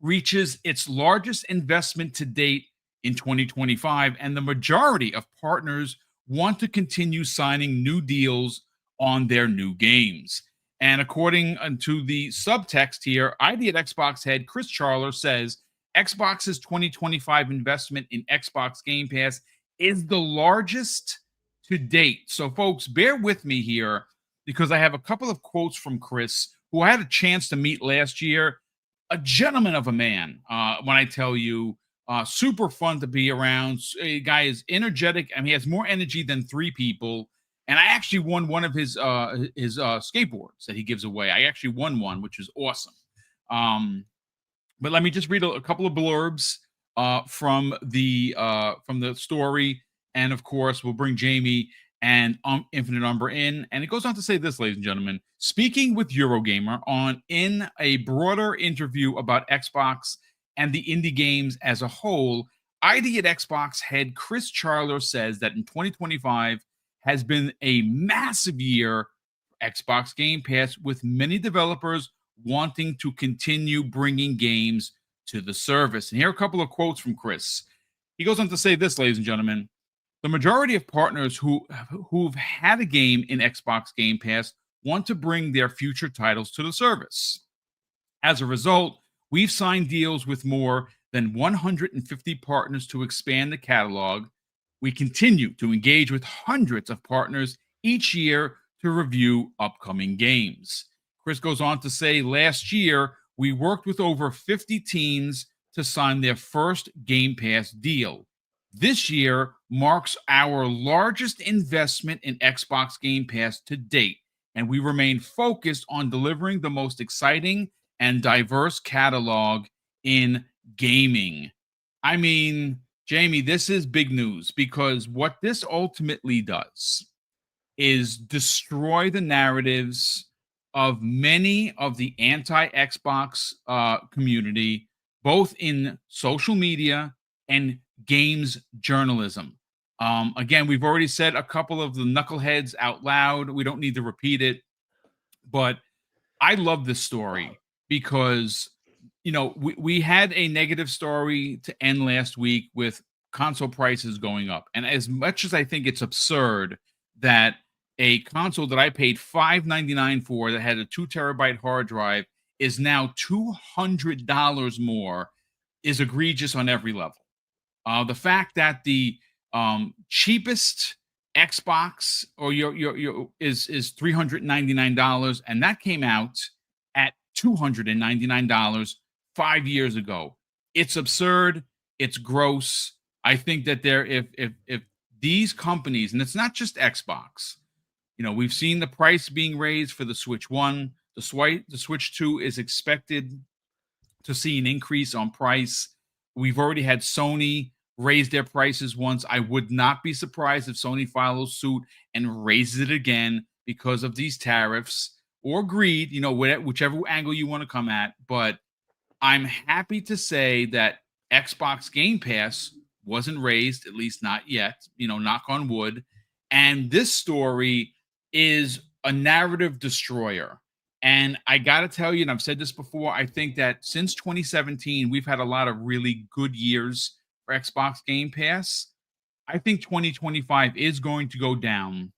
reaches its largest investment to date in 2025, and the majority of partners want to continue signing new deals on their new games. And according to the subtext here, ID at Xbox head Chris Charler says Xbox's 2025 investment in Xbox Game Pass is the largest to date. So, folks, bear with me here because I have a couple of quotes from Chris, who I had a chance to meet last year. A gentleman of a man, when I tell you, super fun to be around. A guy is energetic. I mean, he has more energy than three people. And I actually won one of his skateboards that he gives away. I actually won one, which is awesome. But let me just read a couple of blurbs from the story, and of course, we'll bring Jamie and Infinite Umber in. And it goes on to say this, ladies and gentlemen: speaking with Eurogamer in a broader interview about Xbox and the indie games as a whole, ID at Xbox head Chris Charler says that in 2025 has been a massive year for Xbox Game Pass, with many developers wanting to continue bringing games to the service. And here are a couple of quotes from Chris. He goes on to say this, ladies and gentlemen: the majority of partners who've had a game in Xbox Game Pass want to bring their future titles to the service. As a result, we've signed deals with more than 150 partners to expand the catalog. We continue to engage with hundreds of partners each year to review upcoming games. Chris goes on to say, last year, we worked with over 50 teams to sign their first Game Pass deal. This year marks our largest investment in Xbox Game Pass to date, and we remain focused on delivering the most exciting and diverse catalog in gaming. I mean, Jamie, this is big news, because what this ultimately does is destroy the narratives of many of the anti-Xbox community, both in social media and games journalism. Again, we've already said a couple of the knuckleheads out loud. We don't need to repeat it, but I love this story because, you know, we had a negative story to end last week with console prices going up. And as much as I think it's absurd that a console that I paid $599 for that had a 2 terabyte hard drive is now $200 more is egregious on every level. The fact that the cheapest Xbox or your is $399, and that came out at $299 5 years ago. It's absurd. It's gross. I think that if these companies, and it's not just Xbox, you know, we've seen the price being raised for the Switch 1. The Switch 2 is expected to see an increase on price. We've already had Sony raise their prices once. I would not be surprised if Sony follows suit and raises it again because of these tariffs or greed, you know, whichever angle you want to come at. But I'm happy to say that Xbox Game Pass wasn't raised, at least not yet, you know, knock on wood. And this story is a narrative destroyer. And I got to tell you, and I've said this before, I think that since 2017, we've had a lot of really good years for Xbox Game Pass. I think 2025 is going to go down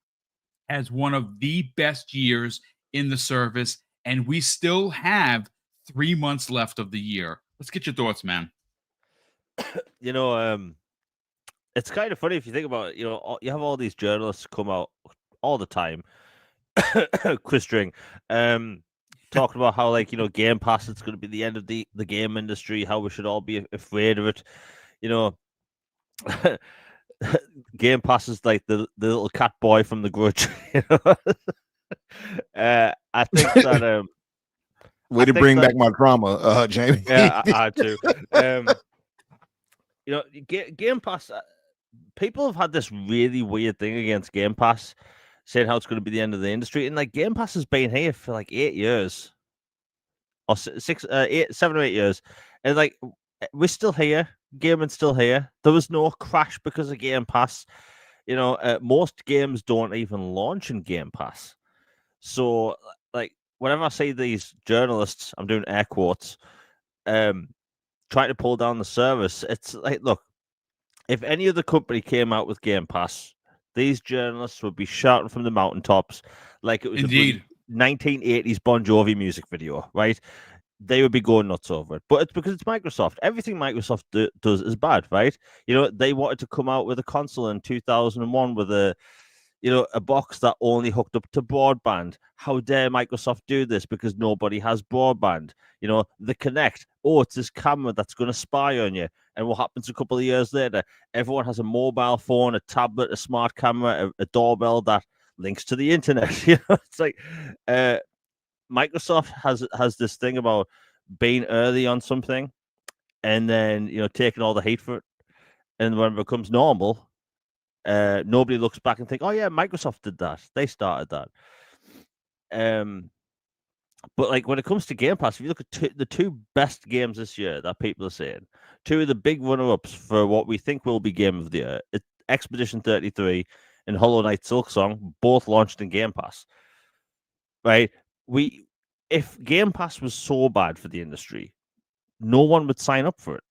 as one of the best years in the service. And we still have 3 months left of the year. Let's get your thoughts, man. You know, it's kind of funny if you think about it. You know, you have all these journalists come out all the time, Chris String, talking about how, like, you know, Game Pass is going to be the end of the game industry, how we should all be afraid of it. You know, Game Pass is like the little cat boy from The Grudge. You know? I think that way to bring back my drama, Jamie. yeah, I had to. You know, Game Pass. People have had this really weird thing against Game Pass, saying how it's going to be the end of the industry, and like Game Pass has been here for like 8 years, or 7 or 8 years, and like we're still here. Gaming's still here. There was no crash because of Game Pass. You know, most games don't even launch in Game Pass. So, like, whenever I see these journalists, I'm doing air quotes, trying to pull down the service, it's like, look, if any other company came out with Game Pass, these journalists would be shouting from the mountaintops like it was Indeed. a 1980s Bon Jovi music video, right? They would be going nuts over it. But it's because it's Microsoft. Everything Microsoft does is bad, right? You know, they wanted to come out with a console in 2001 with a box that only hooked up to broadband. How dare Microsoft do this because nobody has broadband? You know, the Kinect. Oh, it's this camera that's going to spy on you. And what happens a couple of years later? Everyone has a mobile phone, a tablet, a smart camera, a doorbell that links to the internet. You know, it's like Microsoft has this thing about being early on something and then, you know, taking all the hate for it. And when it becomes normal, nobody looks back and think, oh yeah, Microsoft did that. They started that. But like when it comes to Game Pass, if you look at the two best games this year that people are saying, two of the big runner-ups for what we think will be Game of the Year, Expedition 33 and Hollow Knight Silksong, both launched in Game Pass. Right? If Game Pass was so bad for the industry, no one would sign up for it.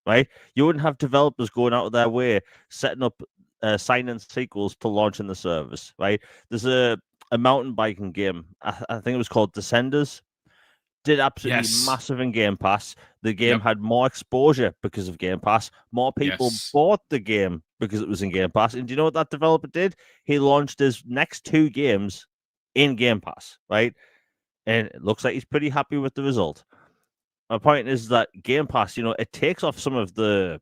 Right? You wouldn't have developers going out of their way setting up sign-in sequels to launch in the service. Right? There's a mountain biking game. I think it was called Descenders. Did absolutely massive in Game Pass. The game had more exposure because of Game Pass. More people bought the game because it was in Game Pass. And do you know what that developer did? He launched his next 2 games in Game Pass, right? And it looks like he's pretty happy with the result. My point is that Game Pass, you know, it takes off some of the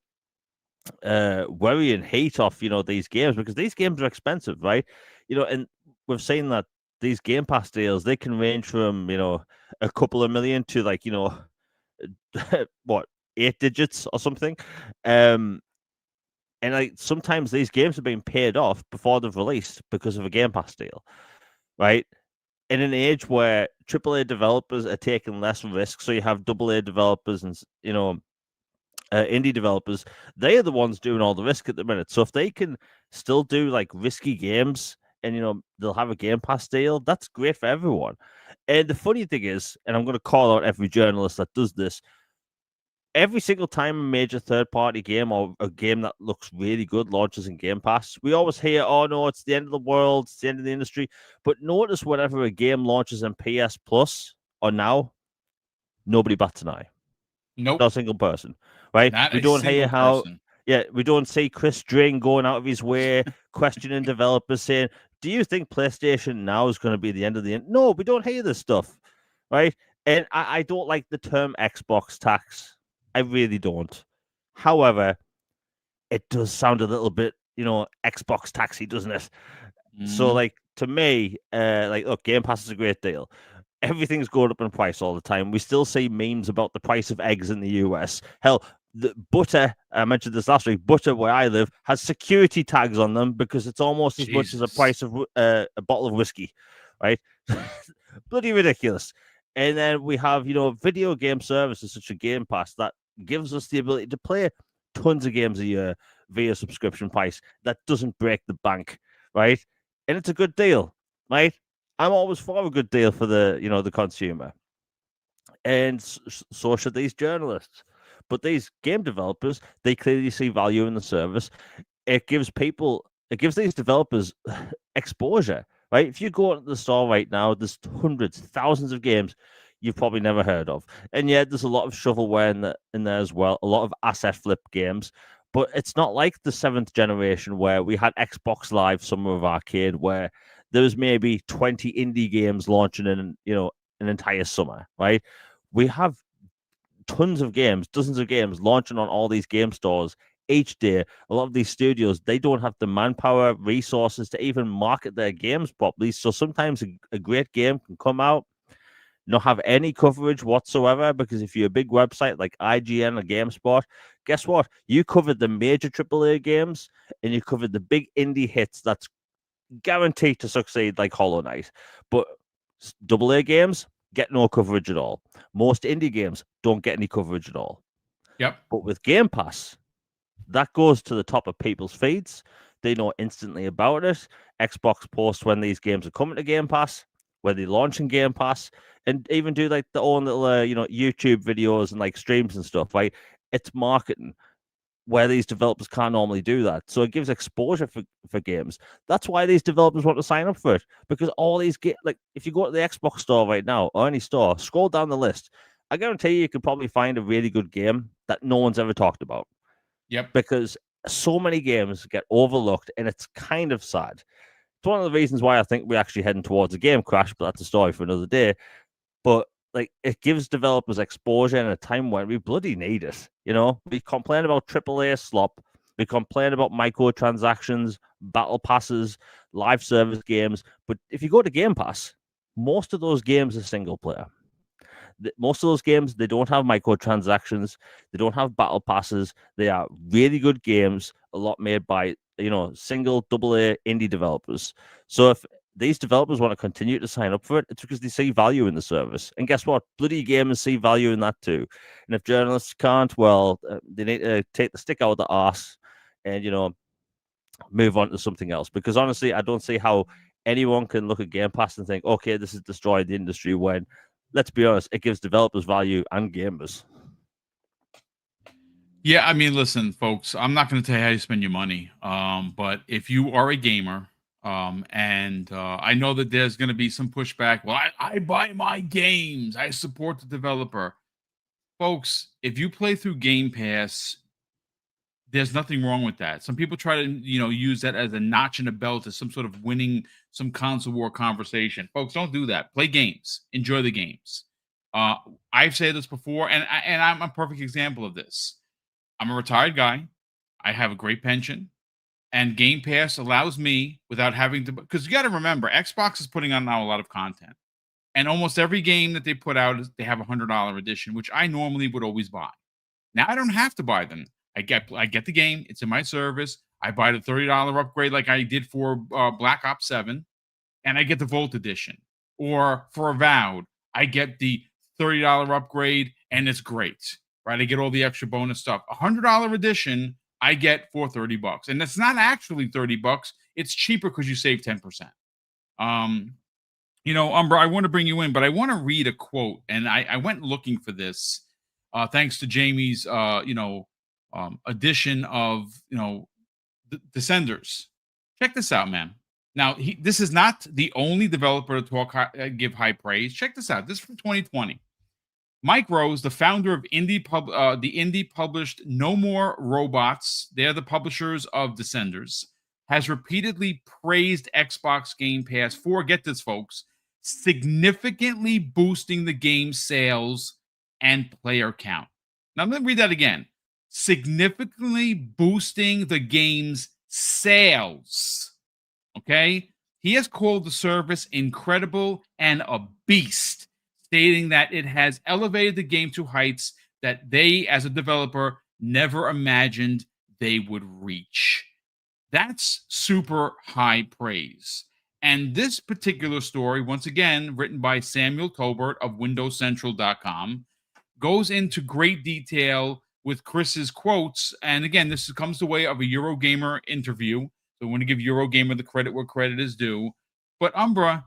worry and hate off, you know, these games because these games are expensive, right? You know, and we've seen that these Game Pass deals, they can range from, you know, a couple of million to like, you know, what, 8 digits or something. And like sometimes these games are being paid off before they've released because of a Game Pass deal, right? In an age where AAA developers are taking less risk, so you have AA developers and, you know, indie developers, they are the ones doing all the risk at the minute. So if they can still do like risky games and, you know, they'll have a Game Pass deal, that's great for everyone. And the funny thing is, and I'm going to call out every journalist that does this, every single time a major third-party game or a game that looks really good launches in Game Pass, we always hear, oh no, it's the end of the world, it's the end of the industry. But notice whenever a game launches in PS Plus or now, nobody bats an eye. Nope. Not a single person, right? Not we don't hear how, person. we don't see Chris Dring going out of his way, questioning developers, saying, do you think PlayStation Now is going to be the end of the end? No, we don't hear this stuff, right? And I don't like the term Xbox tax. I really don't. However, it does sound a little bit, you know, Xbox taxy, doesn't it? So, like, to me, like, look, Game Pass is a great deal. Everything's going up in price all the time. We still see memes about the price of eggs in the US. Hell, the butter, I mentioned this last week, butter where I live has security tags on them because it's almost as much as the price of a bottle of whiskey, right? Bloody ridiculous. And then we have, you know, video game services such as Game Pass that gives us the ability to play tons of games a year via subscription price that doesn't break the bank, right? And it's a good deal, right? I'm always for a good deal for the, you know, the consumer. And so should these journalists. But these game developers, they clearly see value in the service. It gives these developers exposure, right? If you go into the store right now, there's hundreds, thousands of games you've probably never heard of. And yet there's a lot of shovelware in there as well, a lot of asset flip games. But it's not like the 7th generation where we had Xbox Live Summer of Arcade, where there was maybe 20 indie games launching in, you know, an entire summer, right? We have tons of games, dozens of games launching on all these game stores each day. A lot of these studios, they don't have the manpower, resources to even market their games properly. So sometimes a great game can come out, not have any coverage whatsoever, because if you're a big website like IGN or GameSpot, guess what? You covered the major AAA games and you covered the big indie hits that's guaranteed to succeed, like Hollow Knight. But AA games get no coverage at all. Most indie games don't get any coverage at all. Yep. But with Game Pass, that goes to the top of people's feeds. They know instantly about it. Xbox posts when these games are coming to Game Pass, when they launch in Game Pass, and even do like their own little, YouTube videos and like streams and stuff. Right? It's marketing where these developers can't normally do that. So it gives exposure for games. That's why these developers want to sign up for it, because all these like if you go to the Xbox store right now or any store, scroll down the list. I guarantee you could probably find a really good game that no one's ever talked about. Yep. Because so many games get overlooked, and it's kind of sad. It's one of the reasons why I think we're actually heading towards a game crash, but that's a story for another day. But like, it gives developers exposure in a time when we bloody need it. We complain about AAA slop, we complain about microtransactions, battle passes, live service games. But if you go to Game Pass, most of those games are single player. Most of those games, they don't have microtransactions, they don't have battle passes. They are really good games, a lot made by single AA indie developers. So if these developers want to continue to sign up for it, it's because they see value in the service. And guess what? Bloody gamers see value in that too. And if journalists can't, well, they need to take the stick out of the arse and move on to something else. Because honestly, I don't see how anyone can look at Game Pass and think, okay, this has destroyed the industry, when, let's be honest, it gives developers value and gamers. Yeah, I mean, listen, folks, I'm not going to tell you how you spend your money. But if you are a gamer, and I know that there's going to be some pushback. Well, I buy my games, I support the developer. Folks, if you play through Game Pass, there's nothing wrong with that. Some people try to, use that as a notch in a belt, as some sort of winning some console war conversation. Folks, don't do that. Play games. Enjoy the games. I've said this before, and I'm a perfect example of this. I'm a retired guy. I have a great pension, and Game Pass allows me, without having to, because you got to remember, Xbox is putting on now a lot of content, and almost every game that they put out, they have $100 edition, which I normally would always buy. Now I don't have to buy them. I get the game. It's in my service. I buy the $30 upgrade like I did for Black Ops 7, and I get the Volt edition. Or for Avowed, I get the $30 upgrade, and it's great, right? I get all the extra bonus stuff. $100 edition, I get for $30, and it's not actually $30. It's cheaper because you save 10%. Umbra, I want to bring you in, but I want to read a quote, and I went looking for this. Thanks to Jamie's, edition of, Descenders. Check this out, man. Now, this is not the only developer to give high praise. Check this out. This is from 2020. Mike Rose, the founder of the indie published No More Robots, they're the publishers of Descenders, has repeatedly praised Xbox Game Pass for, get this, folks, significantly boosting the game's sales and player count. Now, let me read that again. Significantly boosting the game's sales. Okay? He has called the service incredible and a beast, stating that it has elevated the game to heights that they, as a developer, never imagined they would reach. That's super high praise. And this particular story, once again, written by Samuel Tolbert of WindowsCentral.com, goes into great detail with Chris's quotes. And again, this comes the way of a Eurogamer interview. So I want to give Eurogamer the credit where credit is due. But Umbra,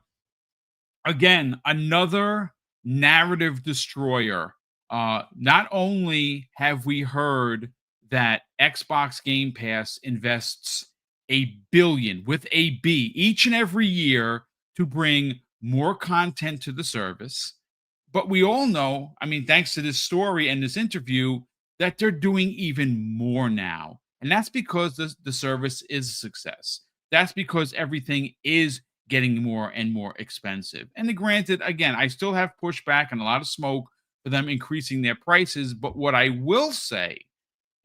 again, another narrative destroyer. Not only have we heard that Xbox Game Pass invests $1 billion with a B each and every year to bring more content to the service, but we all know, I mean, thanks to this story and this interview, that they're doing even more now. And that's because the service is a success. That's because everything is getting more and more expensive. And granted, again, I still have pushback and a lot of smoke for them increasing their prices. But what I will say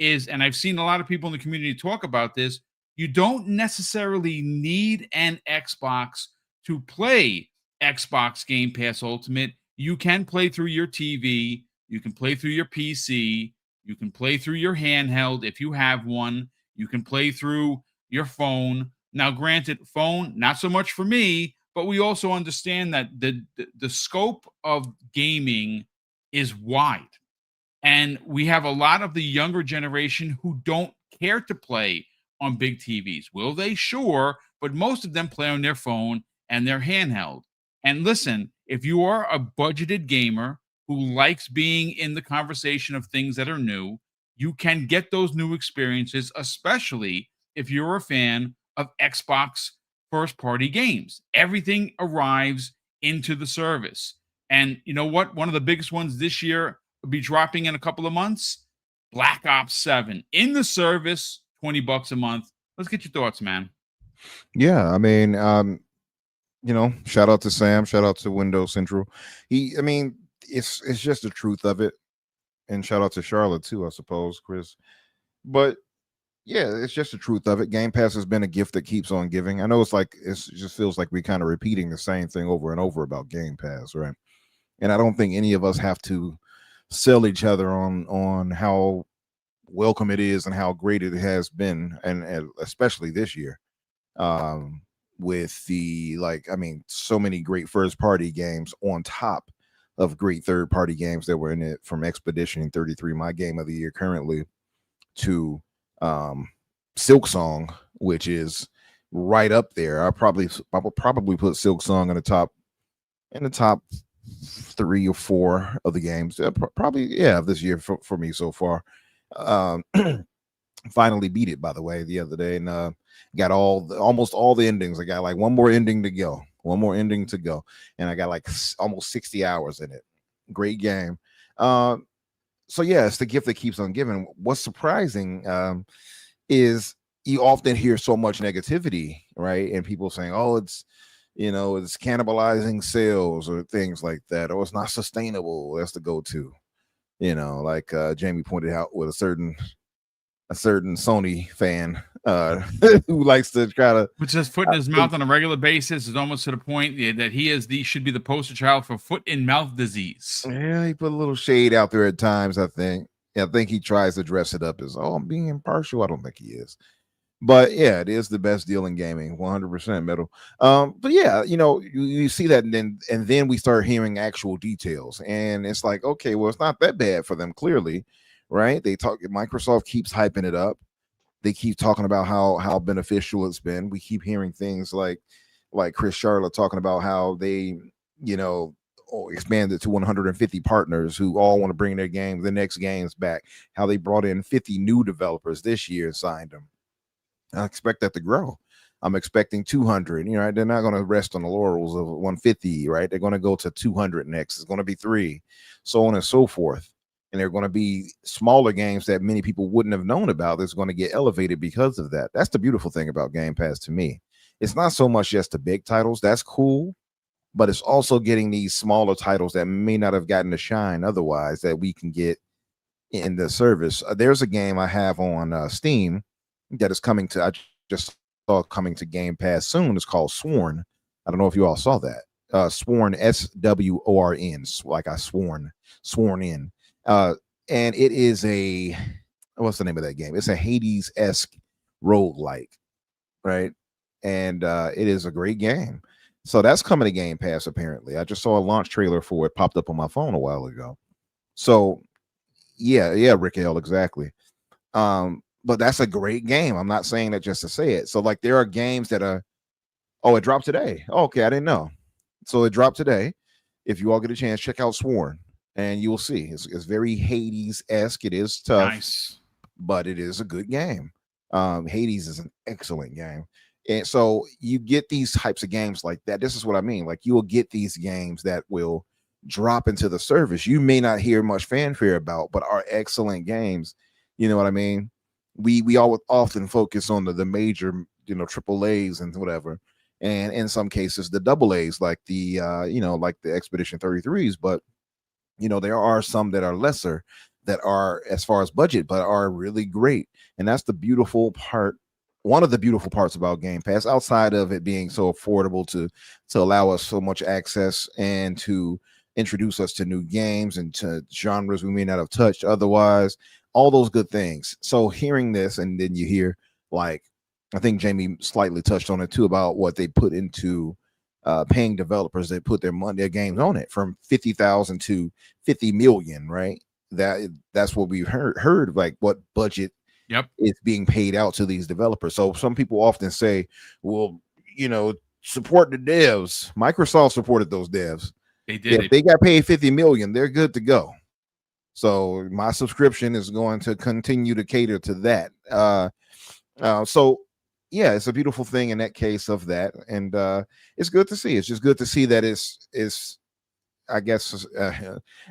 is, and I've seen a lot of people in the community talk about this, you don't necessarily need an Xbox to play Xbox Game Pass Ultimate. You can play through your TV, you can play through your PC, you can play through your handheld if you have one, you can play through your phone. Now, granted, phone, not so much for me, but we also understand that the scope of gaming is wide. And we have a lot of the younger generation who don't care to play on big TVs. Will they? Sure. But most of them play on their phone and their handheld. And listen, if you are a budgeted gamer who likes being in the conversation of things that are new, you can get those new experiences, especially if you're a fan of Xbox first party games. Everything arrives into the service. And you know what? One of the biggest ones this year will be dropping in a couple of months. Black Ops 7 in the service, $20 a month. Let's get your thoughts, man. Yeah, I mean, shout out to Sam, shout out to Windows Central. It's just the truth of it, and shout out to Charlotte too, I suppose, Chris. But yeah, it's just the truth of it. Game Pass has been a gift that keeps on giving. I know it just feels like we kind of repeating the same thing over and over about Game Pass, right? And I don't think any of us have to sell each other on how welcome it is and how great it has been, and especially this year, with so many great first party games on top of great third party games that were in it, from Expedition 33, my game of the year currently, to Silk Song, which is right up there. I will probably put Silk Song in the top 3 or 4 of the games, probably of this year for me so far. Finally beat it, by the way, the other day, and got almost all the endings. I got like one more ending to go, and I got like almost 60 hours in it. Great game. So yeah, it's the gift that keeps on giving. What's surprising is you often hear so much negativity, right? And people saying, "Oh, it's cannibalizing sales," or things like that, or it's not sustainable. That's the go-to. Like Jamie pointed out with a certain Sony fan who likes to try to put his foot in his mouth on a regular basis. Is almost to the point that he should be the poster child for foot and mouth disease. Yeah, he put a little shade out there at times. I think he tries to dress it up as, "Oh, I'm being impartial." I don't think he is, but yeah, it is the best deal in gaming, 100% metal. But yeah, you see that, and then we start hearing actual details, and it's like, okay, well, it's not that bad for them, clearly, right? Microsoft keeps hyping it up. They keep talking about how beneficial it's been. We keep hearing things like Chris Charlotte talking about how they, expanded to 150 partners who all want to bring the next games back. How they brought in 50 new developers this year and signed them. I expect that to grow. I'm expecting 200. They're not going to rest on the laurels of 150, right? They're going to go to 200 next. It's going to be 3, so on and so forth. And they're going to be smaller games that many people wouldn't have known about that's going to get elevated because of that. That's the beautiful thing about Game Pass to me. It's not so much just the big titles. That's cool. But it's also getting these smaller titles that may not have gotten the shine otherwise that we can get in the service. There's a game I have on Steam that is coming to, I just saw coming to Game Pass soon. It's called Sworn. I don't know if you all saw that. Sworn, SWORN, like I sworn in. And it is what's the name of that game? It's a Hades-esque roguelike, right? And it is a great game. So that's coming to Game Pass, apparently. I just saw a launch trailer for it, popped up on my phone a while ago. So yeah, Rick L, exactly. But that's a great game. I'm not saying that just to say it. So like there are games that are, it dropped today. Okay, I didn't know. So it dropped today. If you all get a chance, check out Sworn, and you will see it's very Hades-esque. It is tough, Nice, but it is a good game. Hades is an excellent game. And so you get these types of games like that. This is what I mean. Like you will get these games that will drop into the service. You may not hear much fanfare about, but are excellent games. You know what I mean? We all often focus on the major, triple A's and whatever, and in some cases the double A's, like the like the Expedition 33s. But there are some that are lesser that are, as far as budget, but are really great. And that's the beautiful part. One of the beautiful parts about Game Pass, outside of it being so affordable to allow us so much access and to introduce us to new games and to genres we may not have touched otherwise, all those good things. So hearing this, and then you hear, like, I think Jamie slightly touched on it too, about what they put into paying developers. They put their games on it from 50,000 to 50 million, right? That's what we've heard, like what budget is being paid out to these developers. So some people often say, well, support the devs. Microsoft supported those devs. They did. If they got paid 50 million, they're good to go. So my subscription is going to continue to cater to that. So yeah, it's a beautiful thing in that case of that, and it's good to see. It's just good to see that it's I guess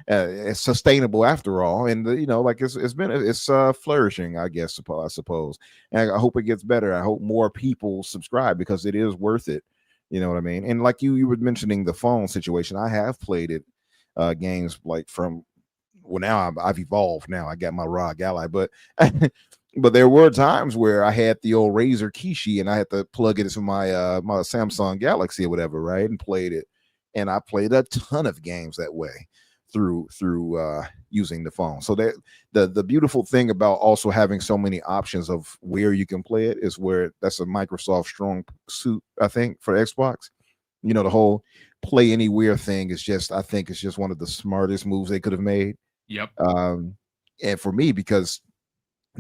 it's sustainable after all, and like it's flourishing, I guess, I suppose. And I hope it gets better. I hope more people subscribe because it is worth it. You know what I mean? And like you were mentioning the phone situation, I have played it, games like from. Well, now I've evolved. Now I got my ROG Ally, but but there were times where I had the old Razer Kishi and I had to plug it into my my Samsung Galaxy or whatever, right, and played it. And I played a ton of games that way through using the phone. So that the beautiful thing about also having so many options of where you can play it is where that's a Microsoft strong suit, I think, for Xbox. The whole play anywhere thing is just, I think it's just one of the smartest moves they could have made. Yep. And for me, because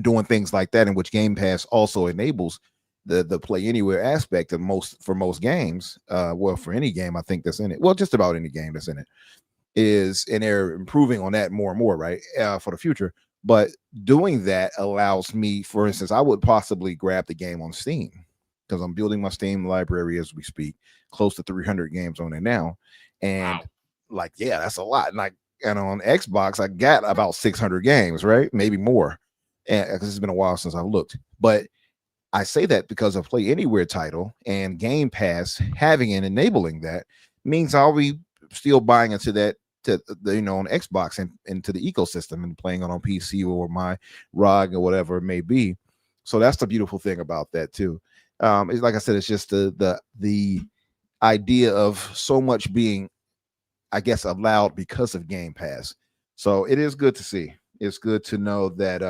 doing things like that, in which Game Pass also enables the play anywhere aspect of most games, well, for any game I think that's in it, well, just about any game that's in it is, and they're improving on that more and more, right, for the future. But doing that allows me, for instance, I would possibly grab the game on Steam because I'm building my Steam library as we speak, close to 300 games on it now, and like, yeah, that's a lot. And on Xbox, I got about 600 games, right, maybe more, and because it's been a while since I looked. But I say that because of Play Anywhere title and Game Pass having and enabling that means I'll be still buying into that, to on Xbox and into the ecosystem and playing it on PC or my ROG or whatever it may be. So that's the beautiful thing about that too. It's like I said, it's just the idea of so much being, I guess, allowed because of Game Pass. So it is good to see. It's good to know that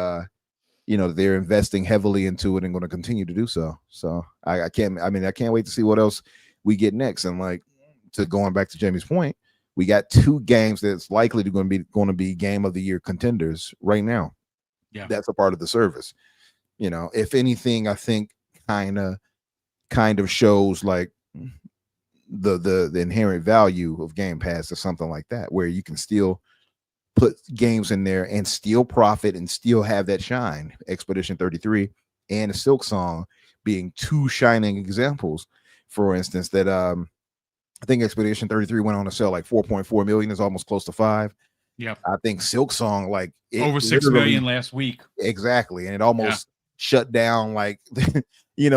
they're investing heavily into it and going to continue to do so. So I can't wait to see what else we get next. And like, to going back to Jamie's point, we got two games that's likely going to be game of the year contenders right now. Yeah, that's a part of the service. If anything, I think kind of shows like the inherent value of Game Pass or something like that, where you can still put games in there and still profit and still have that shine. Expedition 33 and Silk Song being two shining examples, for instance, that I think Expedition 33 went on to sell like 4.4 million, is almost close to 5. Yep. I think Silk Song, like, over 6 million last week. Exactly. And it almost shut down, like,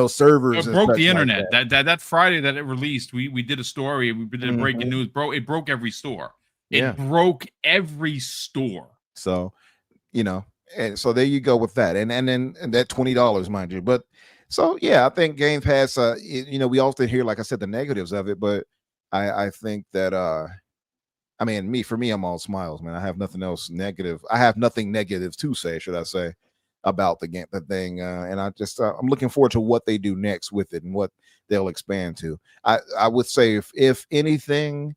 servers. It broke the internet. Like that Friday that it released, we did a story, we did a breaking news, it broke every store. It broke every store. So, and so there you go with that. And then that $20, mind you. But so yeah, I think Game Pass, we often hear, like I said, the negatives of it, but I think that for me, I'm all smiles, man. I have nothing else negative. I have nothing negative to say, should I say, about the thing. And I just I'm looking forward to what they do next with it and what they'll expand to. I would say if anything,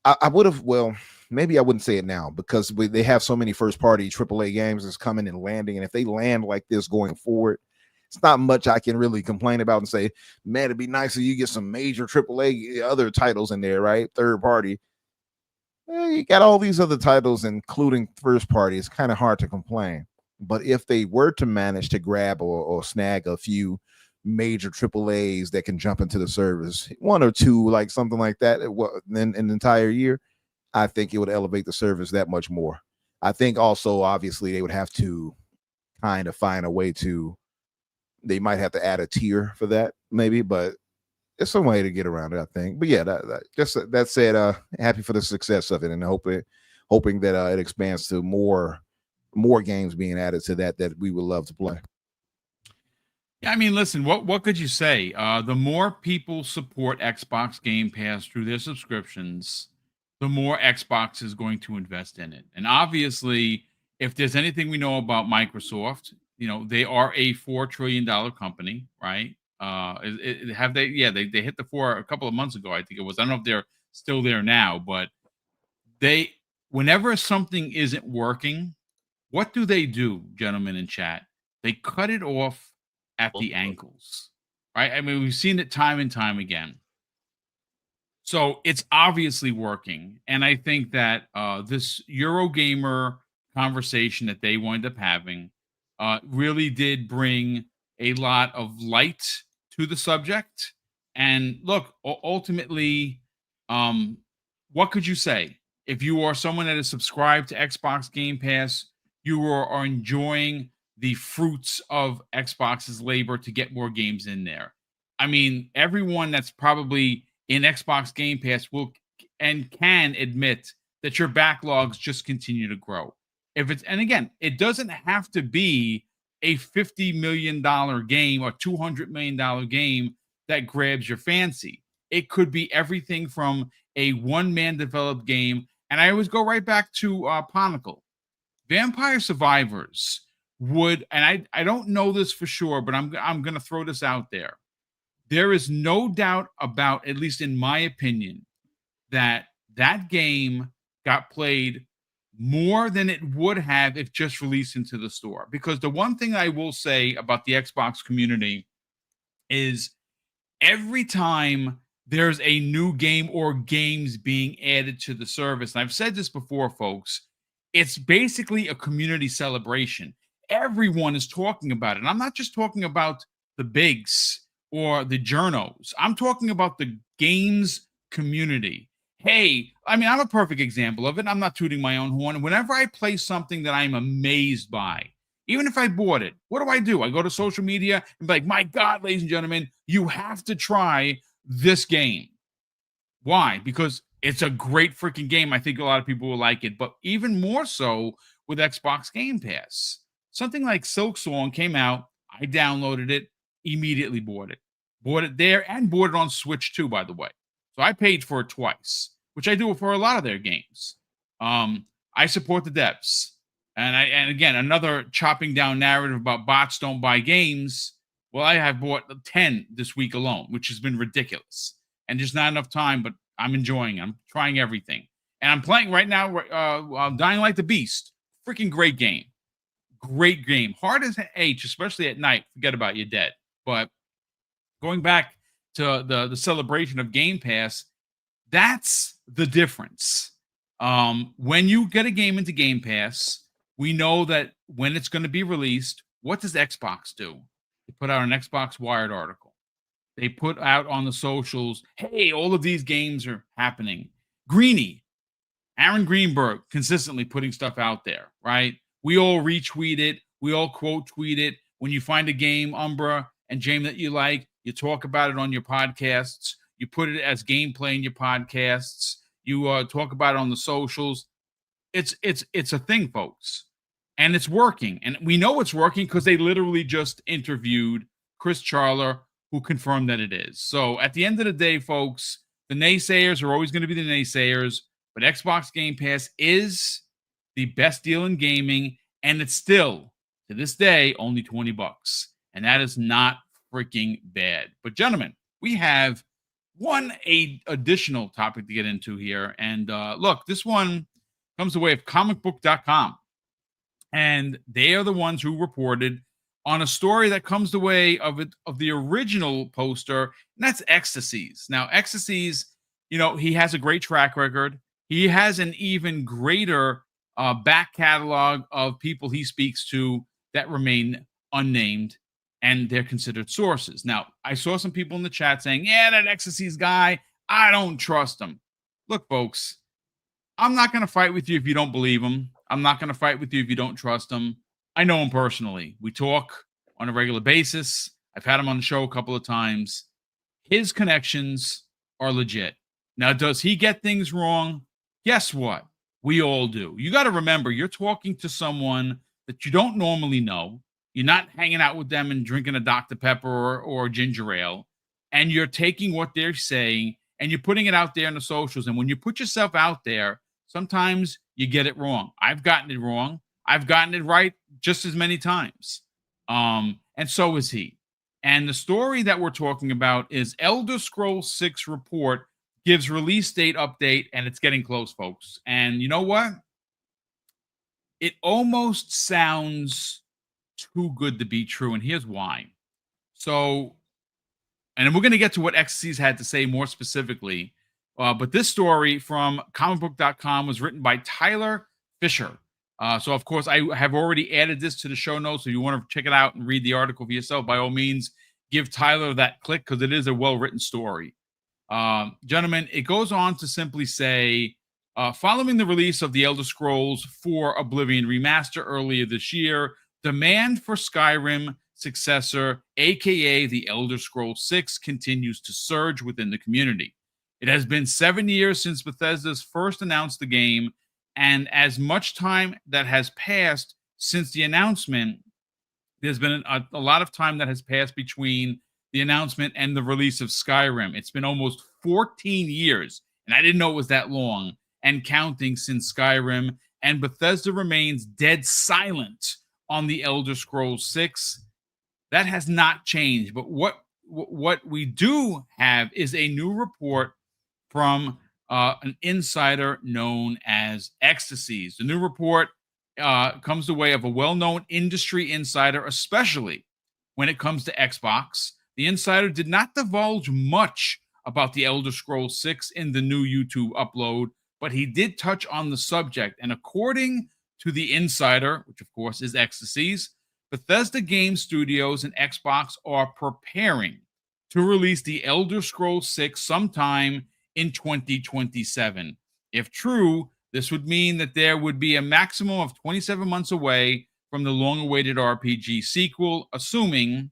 I would have, well, maybe I wouldn't say it now because they have so many first party AAA games that's coming and landing. And if they land like this going forward, it's not much I can really complain about and say, man, it'd be nice if you get some major AAA other titles in there, right? Third party. You got all these other titles, including first party. It's kind of hard to complain. But if they were to manage to grab or snag a few major AAAs that can jump into the service, one or two, like something like that, in an entire year, I think it would elevate the service that much more. I think also, obviously, they would have to kind of find a way to, they might have to add a tier for that, maybe, but it's some way to get around it, I think. But yeah, that said, happy for the success of it, and hoping that it expands to more more games being added to that we would love to play. Yeah, I mean, listen, what could you say? The more people support Xbox Game Pass through their subscriptions, the more Xbox is going to invest in it. And obviously, if there's anything we know about Microsoft, they are a $4 trillion company, right? Have they? Yeah, they hit the four a couple of months ago, I think it was. I don't know if they're still there now, but they, whenever something isn't working, what do they do, gentlemen in chat? They cut it off at the ankles, right? I mean, we've seen it time and time again. So it's obviously working. And I think that this Eurogamer conversation that they wound up having really did bring a lot of light to the subject. And look, ultimately, what could you say? If you are someone that is subscribed to Xbox Game Pass, you are enjoying the fruits of Xbox's labor to get more games in there. I mean, everyone that's probably in Xbox Game Pass will and can admit that your backlogs just continue to grow. And again, it doesn't have to be a $50 million game or $200 million game that grabs your fancy. It could be everything from a one-man developed game. And I always go right back to Ponicle. Vampire Survivors would, and I don't know this for sure, but I'm going to throw this out there. There is no doubt about, at least in my opinion, that game got played more than it would have if just released into the store. Because the one thing I will say about the Xbox community is every time there's a new game or games being added to the service, and I've said this before, folks, it's basically a community celebration. Everyone is talking about it. And I'm not just talking about the bigs or the journos. I'm talking about the games community. Hey, I mean, I'm a perfect example of it. I'm not tooting my own horn. Whenever I play something that I'm amazed by, even if I bought it, what do? I go to social media and be like, my God, ladies and gentlemen, you have to try this game. Why? Because it's a great freaking game. I think a lot of people will like it, but even more so with Xbox Game Pass. Something like Silk Song came out. I downloaded it, immediately bought it. Bought it there and bought it on Switch too, by the way. So I paid for it twice, which I do for a lot of their games. I support the devs. And again, another chopping down narrative about bots don't buy games. Well, I have bought 10 this week alone, which has been ridiculous. And just not enough time, but I'm enjoying it. I'm trying everything. And I'm playing right now Dying Light the Beast. Freaking great game. Great game. Hard as H, especially at night. Forget about you dead. But going back to the celebration of Game Pass, that's the difference. When you get a game into Game Pass, we know that when it's going to be released, what does Xbox do? They put out an Xbox Wired article. They put out on the socials, hey, all of these games are happening. Aaron Greenberg, consistently putting stuff out there, right? We all retweet it. We all quote tweet it. When you find a game, Umbra and James, that you like, you talk about it on your podcasts. You put it as gameplay in your podcasts. You talk about it on the socials. It's a thing, folks. And it's working. And we know it's working because they literally just interviewed Chris Charler, who confirmed that it is. So at the end of the day, folks, the naysayers are always going to be the naysayers, but Xbox Game Pass is the best deal in gaming, and it's still, to this day, only $20. And that is not freaking bad. But gentlemen, we have one additional topic to get into here. And look, this one comes the way of comicbook.com. And they are the ones who reported on a story that comes the way of the original poster, and that's Ecstasies. Now, Ecstasies, he has a great track record. He has an even greater back catalog of people he speaks to that remain unnamed, and they're considered sources. Now, I saw some people in the chat saying, yeah, that Ecstasies guy, I don't trust him. Look, folks, I'm not going to fight with you if you don't believe him. I'm not going to fight with you if you don't trust him. I know him personally. We talk on a regular basis. I've had him on the show a couple of times. His connections are legit. Now, does he get things wrong? Guess what? We all do. You got to remember, you're talking to someone that you don't normally know. You're not hanging out with them and drinking a Dr. Pepper or ginger ale. And you're taking what they're saying and you're putting it out there in the socials. And when you put yourself out there, sometimes you get it wrong. I've gotten it wrong. I've gotten it right just as many times. And so is he. And the story that we're talking about is Elder Scrolls 6 report gives release date update, and it's getting close, folks. And you know what? It almost sounds too good to be true, and here's why. So, and we're going to get to what XC's had to say more specifically, but this story from comicbook.com was written by Tyler Fisher. So, of course, I have already added this to the show notes, so you want to check it out and read the article for yourself. By all means, give Tyler that click because it is a well-written story. Gentlemen, it goes on to simply say, following the release of the Elder Scrolls 4 Oblivion remaster earlier this year, demand for Skyrim successor, aka the Elder Scrolls 6, continues to surge within the community. It has been 7 years since Bethesda's first announced the game, and as much time that has passed since the announcement, there's been a lot of time that has passed between the announcement and the release of Skyrim. It's been almost 14 years, and I didn't know it was that long, and counting since Skyrim, and Bethesda remains dead silent on the Elder Scrolls 6. That has not changed, but what we do have is a new report from an insider known as Ecstasies. The new report comes the way of a well-known industry insider, especially when it comes to Xbox. The insider did not divulge much about the Elder Scrolls 6 in the new YouTube upload, but he did touch on the subject. And according to the insider, which of course is Ecstasies, Bethesda Game Studios and Xbox are preparing to release the Elder Scrolls 6 sometime in 2027. If true, this would mean that there would be a maximum of 27 months away from the long-awaited RPG sequel, assuming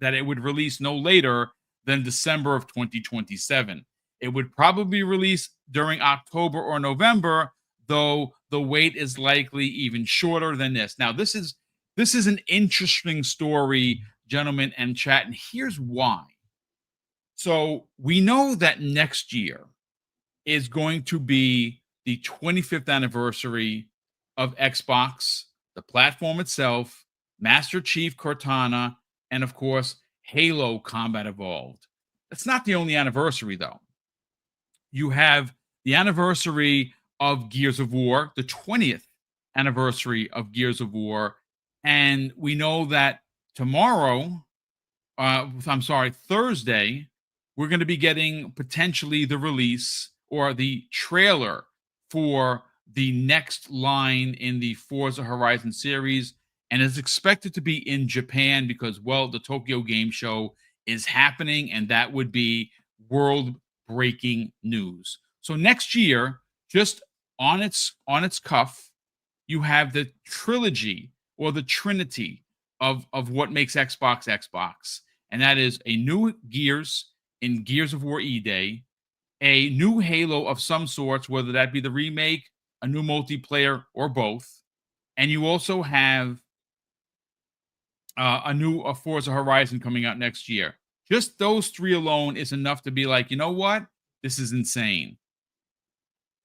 that it would release no later than December of 2027. It would probably release during October or November, though the wait is likely even shorter than this. Now, this is an interesting story, gentlemen and chat, and here's why. So we know that next year is going to be the 25th anniversary of Xbox, the platform itself, Master Chief Cortana, and of course, Halo Combat Evolved. That's not the only anniversary, though. You have the anniversary of Gears of War, the 20th anniversary of Gears of War, and we know that Thursday, we're going to be getting potentially the release or the trailer for the next line in the Forza Horizon series, and is expected to be in Japan because, well, the Tokyo Game Show is happening, and that would be world-breaking news. So next year, just on its cuff, you have the trilogy or the trinity of what makes Xbox Xbox, and that is a new Gears in Gears of War E-Day, a new Halo of some sorts, whether that be the remake, a new multiplayer, or both, and you also have a new Forza Horizon coming out next year. Just those three alone is enough to be like, you know what? This is insane.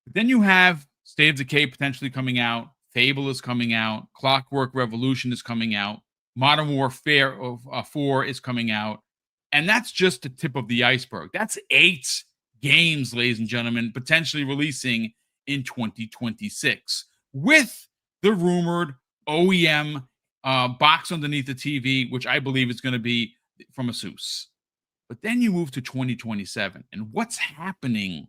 But then you have State of Decay potentially coming out. Fable is coming out. Clockwork Revolution is coming out. Modern Warfare 4 is coming out. And that's just the tip of the iceberg. That's 8 games, ladies and gentlemen, potentially releasing in 2026 with the rumored OEM box underneath the TV, which I believe is going to be from Asus. But then you move to 2027. And what's happening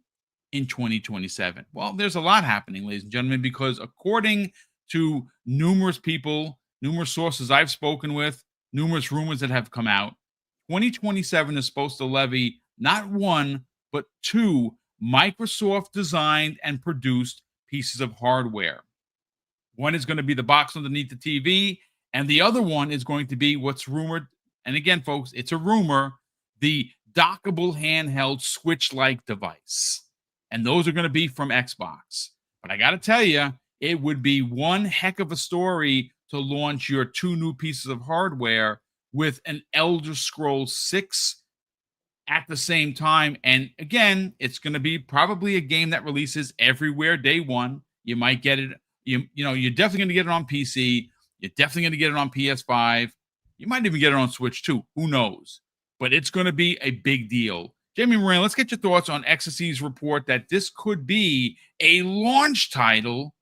in 2027? Well, there's a lot happening, ladies and gentlemen, because according to numerous people, numerous sources I've spoken with, numerous rumors that have come out, 2027 is supposed to levy not one, but 2 Microsoft designed and produced pieces of hardware. One is going to be the box underneath the TV, and the other one is going to be what's rumored. And again, folks, it's a rumor, the dockable handheld Switch-like device. And those are going to be from Xbox. But I got to tell you, it would be one heck of a story to launch your 2 new pieces of hardware with an Elder Scrolls 6 at the same time. And again, it's going to be probably a game that releases everywhere day one. You might get it, you're definitely going to get it on PC. You're definitely going to get it on PS5. You might even get it on Switch too. Who knows? But it's going to be a big deal. Jamie Moran, let's get your thoughts on XSE's report that this could be a launch title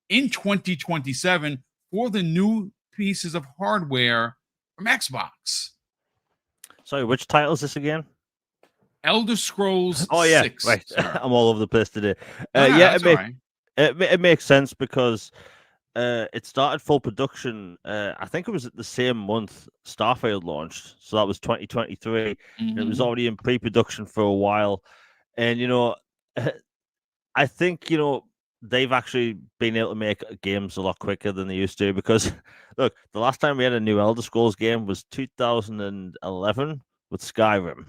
in 2027 for the new pieces of hardware from Xbox. Sorry, which title is this again? Elder Scrolls Oh yeah, 6. right. I'm all over the place today. Yeah, it makes sense because it started full production. I think it was at the same month Starfield launched, so that was 2023. And it was already in pre-production for a while, and I think they've actually been able to make games a lot quicker than they used to. Because look, the last time we had a new Elder Scrolls game was 2011 with Skyrim.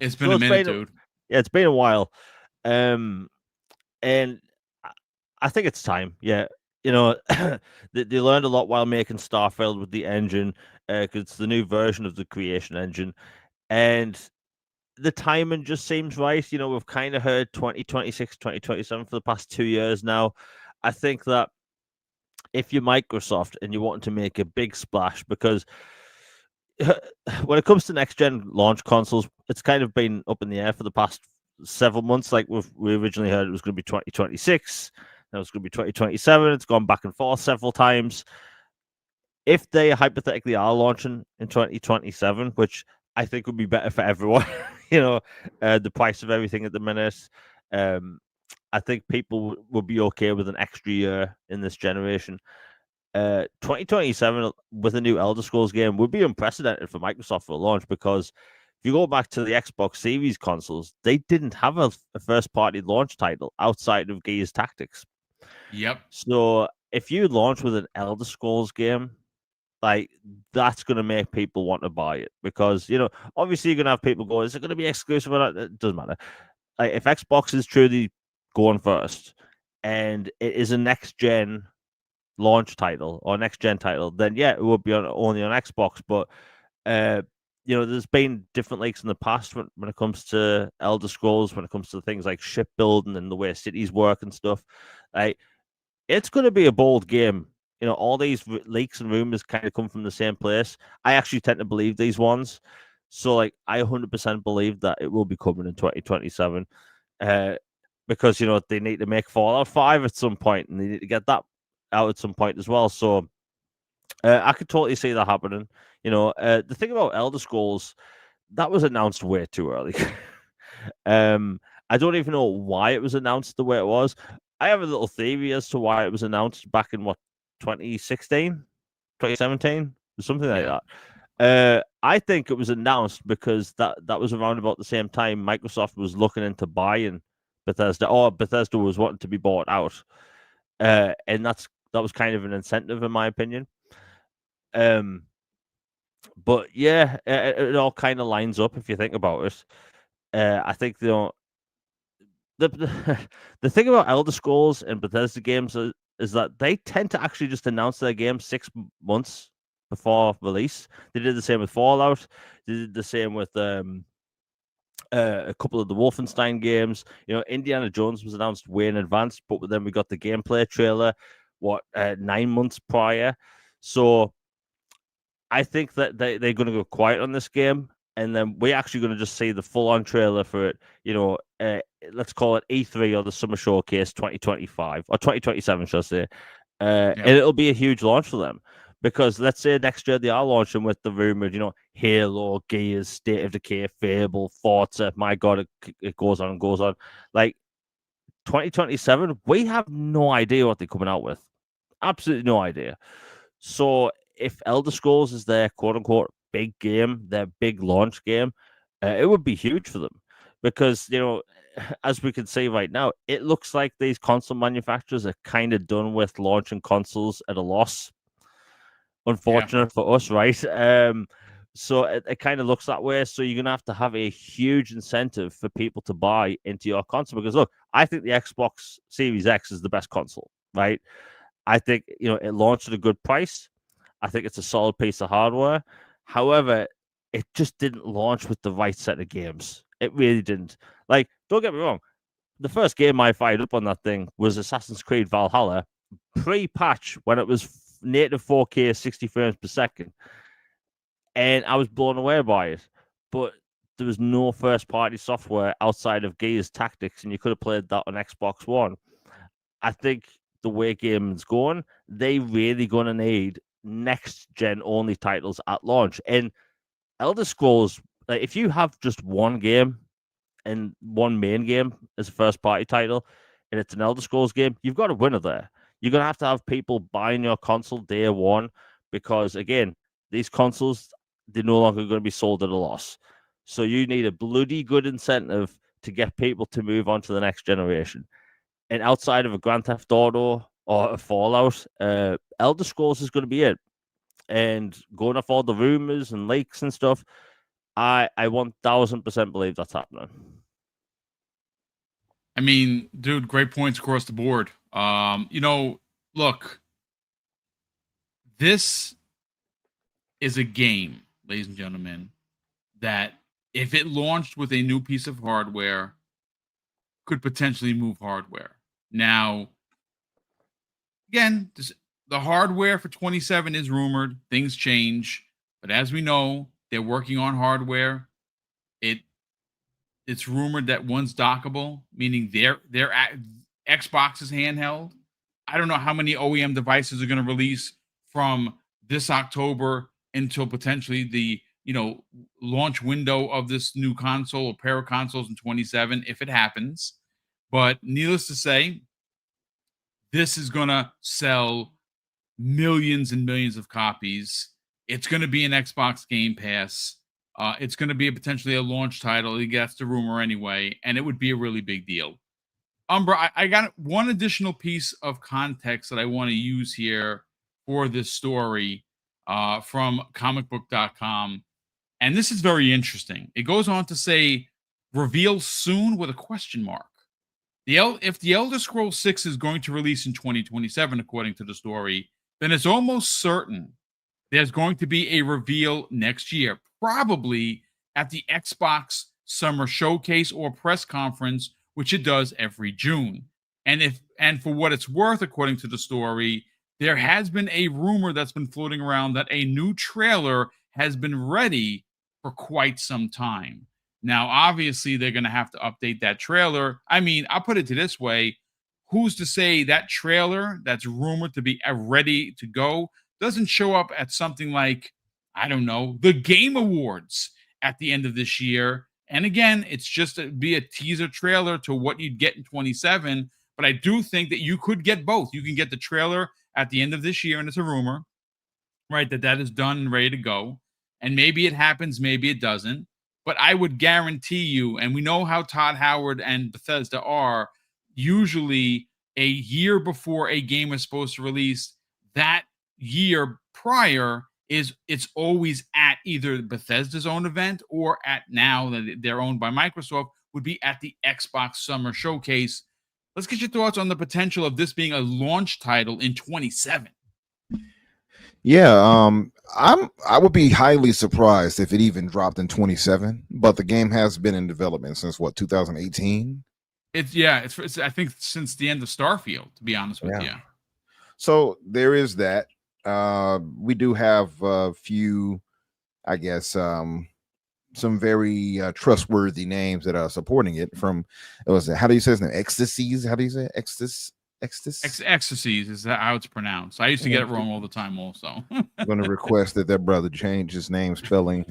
It's been a minute, dude. Yeah, it's been a while. And I think it's time. Yeah. They learned a lot while making Starfield with the engine, because it's the new version of the creation engine. And the timing just seems right. We've kind of heard 2026, 2027 for the past 2 years now. I think that if you're Microsoft and you want to make a big splash, because when it comes to next gen launch consoles, it's kind of been up in the air for the past several months. Like we originally heard it was going to be 2026, now it's going to be 2027. It's gone back and forth several times. If they hypothetically are launching in 2027, which I think would be better for everyone, the price of everything at the minute, I think people would be okay with an extra year in this generation. 2027 with a new Elder Scrolls game would be unprecedented for Microsoft for a launch, because if you go back to the Xbox Series consoles, they didn't have a first-party launch title outside of Gears Tactics. Yep. So if you launch with an Elder Scrolls game, like, that's going to make people want to buy it, because obviously you're going to have people go, is it going to be exclusive or not? It doesn't matter. Like, if Xbox is truly going first and it is a next-gen launch title or next gen title, then yeah, it would be only on Xbox. But there's been different leaks in the past when it comes to Elder Scrolls, when it comes to things like shipbuilding and the way cities work and stuff. Like, it's going to be a bold game. All these leaks and rumors kind of come from the same place. I actually tend to believe these ones, so like I 100% believe that it will be coming in 2027, because they need to make Fallout 5 at some point, and they need to get that out at some point as well. So I could totally see that happening. The thing about Elder Scrolls, that was announced way too early. I don't even know why it was announced the way it was. I have a little theory as to why it was announced back in 2016, 2017, something like that. I think it was announced because that was around about the same time Microsoft was looking into buying Bethesda, or Bethesda was wanting to be bought out. And that was kind of an incentive, in my opinion. But yeah, it all kind of lines up if you think about it. I think the thing about Elder Scrolls and Bethesda games is that they tend to actually just announce their game 6 months before release. They did the same with Fallout. They did the same with a couple of the Wolfenstein games. Indiana Jones was announced way in advance, but then we got the gameplay trailer 9 months prior. So I think that they're going to go quiet on this game, and then we're actually going to just see the full-on trailer for it. Let's call it E3 or the Summer Showcase 2025 or 2027, shall I say? And it'll be a huge launch for them, because let's say next year they are launching with the rumored, Halo, Gears, State of Decay, Fable, Forza. My God, it goes on and goes on. Like 2027, we have no idea what they're coming out with. Absolutely no idea. So if Elder Scrolls is their quote-unquote big game, their big launch game, it would be huge for them, because as we can see right now, it looks like these console manufacturers are kind of done with launching consoles at a loss. Unfortunate for us, right? So it kind of looks that way. So you're going to have a huge incentive for people to buy into your console. Because look, I think the Xbox Series X is the best console, right? I think, it launched at a good price. I think it's a solid piece of hardware. However, it just didn't launch with the right set of games. It really didn't. Like, don't get me wrong. The first game I fired up on that thing was Assassin's Creed Valhalla, pre-patch, when it was native 4K 60 frames per second. And I was blown away by it. But there was no first-party software outside of Gears Tactics, and you could have played that on Xbox One. I think the way gaming's going, they really going to need next-gen only titles at launch. And Elder Scrolls, like, if you have just one game and one main game as a first-party title, and it's an Elder Scrolls game, you've got a winner there. You're going to have people buying your console day one because, again, these consoles, they're no longer going to be sold at a loss. So you need a bloody good incentive to get people to move on to the next generation. And outside of a Grand Theft Auto or a Fallout, Elder Scrolls is going to be it. And going off all the rumors and leaks and stuff, I 1000% believe that's happening. I mean, dude, great points across the board. Look, this is a game, ladies and gentlemen, that if it launched with a new piece of hardware, could potentially move hardware. Now, again, the hardware for 27 is rumored. Things change, but as we know, they're working on hardware. It's rumored that one's dockable, meaning their Xbox is handheld. I don't know how many OEM devices are going to release from this October until potentially the launch window of this new console or pair of consoles in 27, if it happens. But needless to say, this is going to sell millions and millions of copies. It's going to be an Xbox Game Pass. It's going to be potentially a launch title. That's the rumor anyway, and it would be a really big deal. Umbra, I got one additional piece of context that I want to use here for this story from comicbook.com. And this is very interesting. It goes on to say, reveal soon with a question mark. If the Elder Scrolls 6 is going to release in 2027, according to the story, then it's almost certain there's going to be a reveal next year, probably at the Xbox Summer Showcase or press conference, which it does every June. And for what it's worth, according to the story, there has been a rumor that's been floating around that a new trailer has been ready for quite some time. Now, obviously, they're going to have to update that trailer. I mean, I'll put it this way. Who's to say that trailer that's rumored to be ready to go doesn't show up at something like, I don't know, the Game Awards at the end of this year? And again, it's just be a teaser trailer to what you'd get in 27. But I do think that you could get both. You can get the trailer at the end of this year, and it's a rumor, right, that is done and ready to go. And maybe it happens, maybe it doesn't. But I would guarantee you, and we know how Todd Howard and Bethesda are, usually a year before a game is supposed to release, that year prior it's always at either Bethesda's own event or at, now that they're owned by Microsoft, would be at the Xbox Summer Showcase. Let's get your thoughts on the potential of this being a launch title in 27. Yeah, I would be highly surprised if it even dropped in 27, but the game has been in development since what, 2018? It's I think since the end of Starfield, to be honest with you. So there is that. We do have a few, I guess, some very trustworthy names that are supporting it. From, how do you say his name? Ecstasies? How do you say it? Ecstasies is how it's pronounced. I used to get it wrong all the time also. I'm going to request that their brother change his name spelling.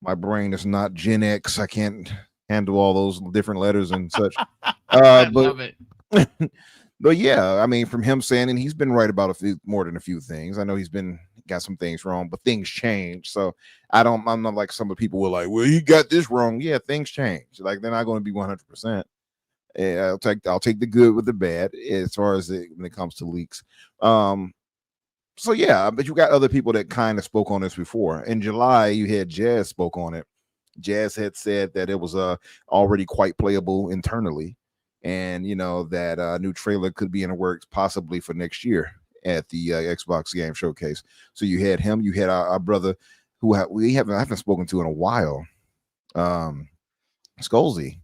My brain is not Gen X. I can't handle all those different letters and such. I love it. But yeah, I mean, from him saying, and he's been right about more than a few things. I know he's got some things wrong, but things change. So I'm not like some of the people were like, well, he got this wrong. Yeah, things change. Like, they're not going to be 100%. I'll take the good with the bad as far as when it comes to leaks. So So yeah, but you got other people that kind of spoke on this before. In July, you had Jazz spoke on it. Jazz had said that it was already quite playable internally, and that new trailer could be in the works possibly for next year at the Xbox Game Showcase. So you had him, you had our brother who I haven't spoken to in a while, Skolzy.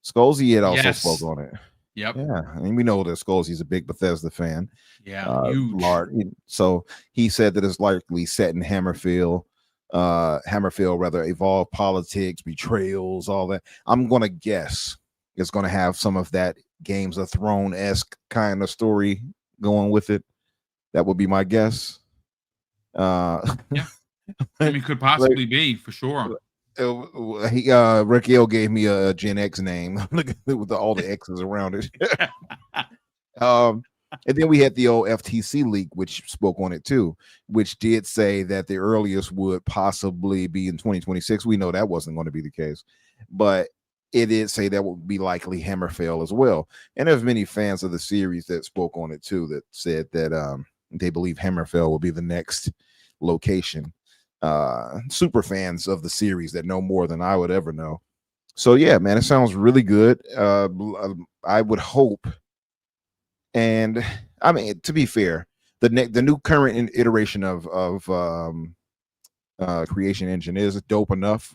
Skolzy had also spoke Yes. on it. Yep. Yeah, I mean we know that Skolzy's a big Bethesda fan. Yeah. Huge. So he said that it's likely set in Hammerfield rather, evolve politics, betrayals, all that. I'm gonna guess it's gonna have some of that Games of Thrones-esque kind of story going with it. That would be my guess. Yeah. I mean, could possibly be for sure. Rick L gave me a Gen X name with all the X's around it. And then we had the old FTC leak, which spoke on it too, which did say that the earliest would possibly be in 2026. We know that wasn't going to be the case, but it did say that would be likely Hammerfell as well. And there's many fans of the series that spoke on it too, that said that they believe Hammerfell will be the next location. Super fans of the series that know more than I would ever know. So yeah, man, it sounds really good. I would hope. And I mean, to be fair, the new current iteration of Creation Engine is dope enough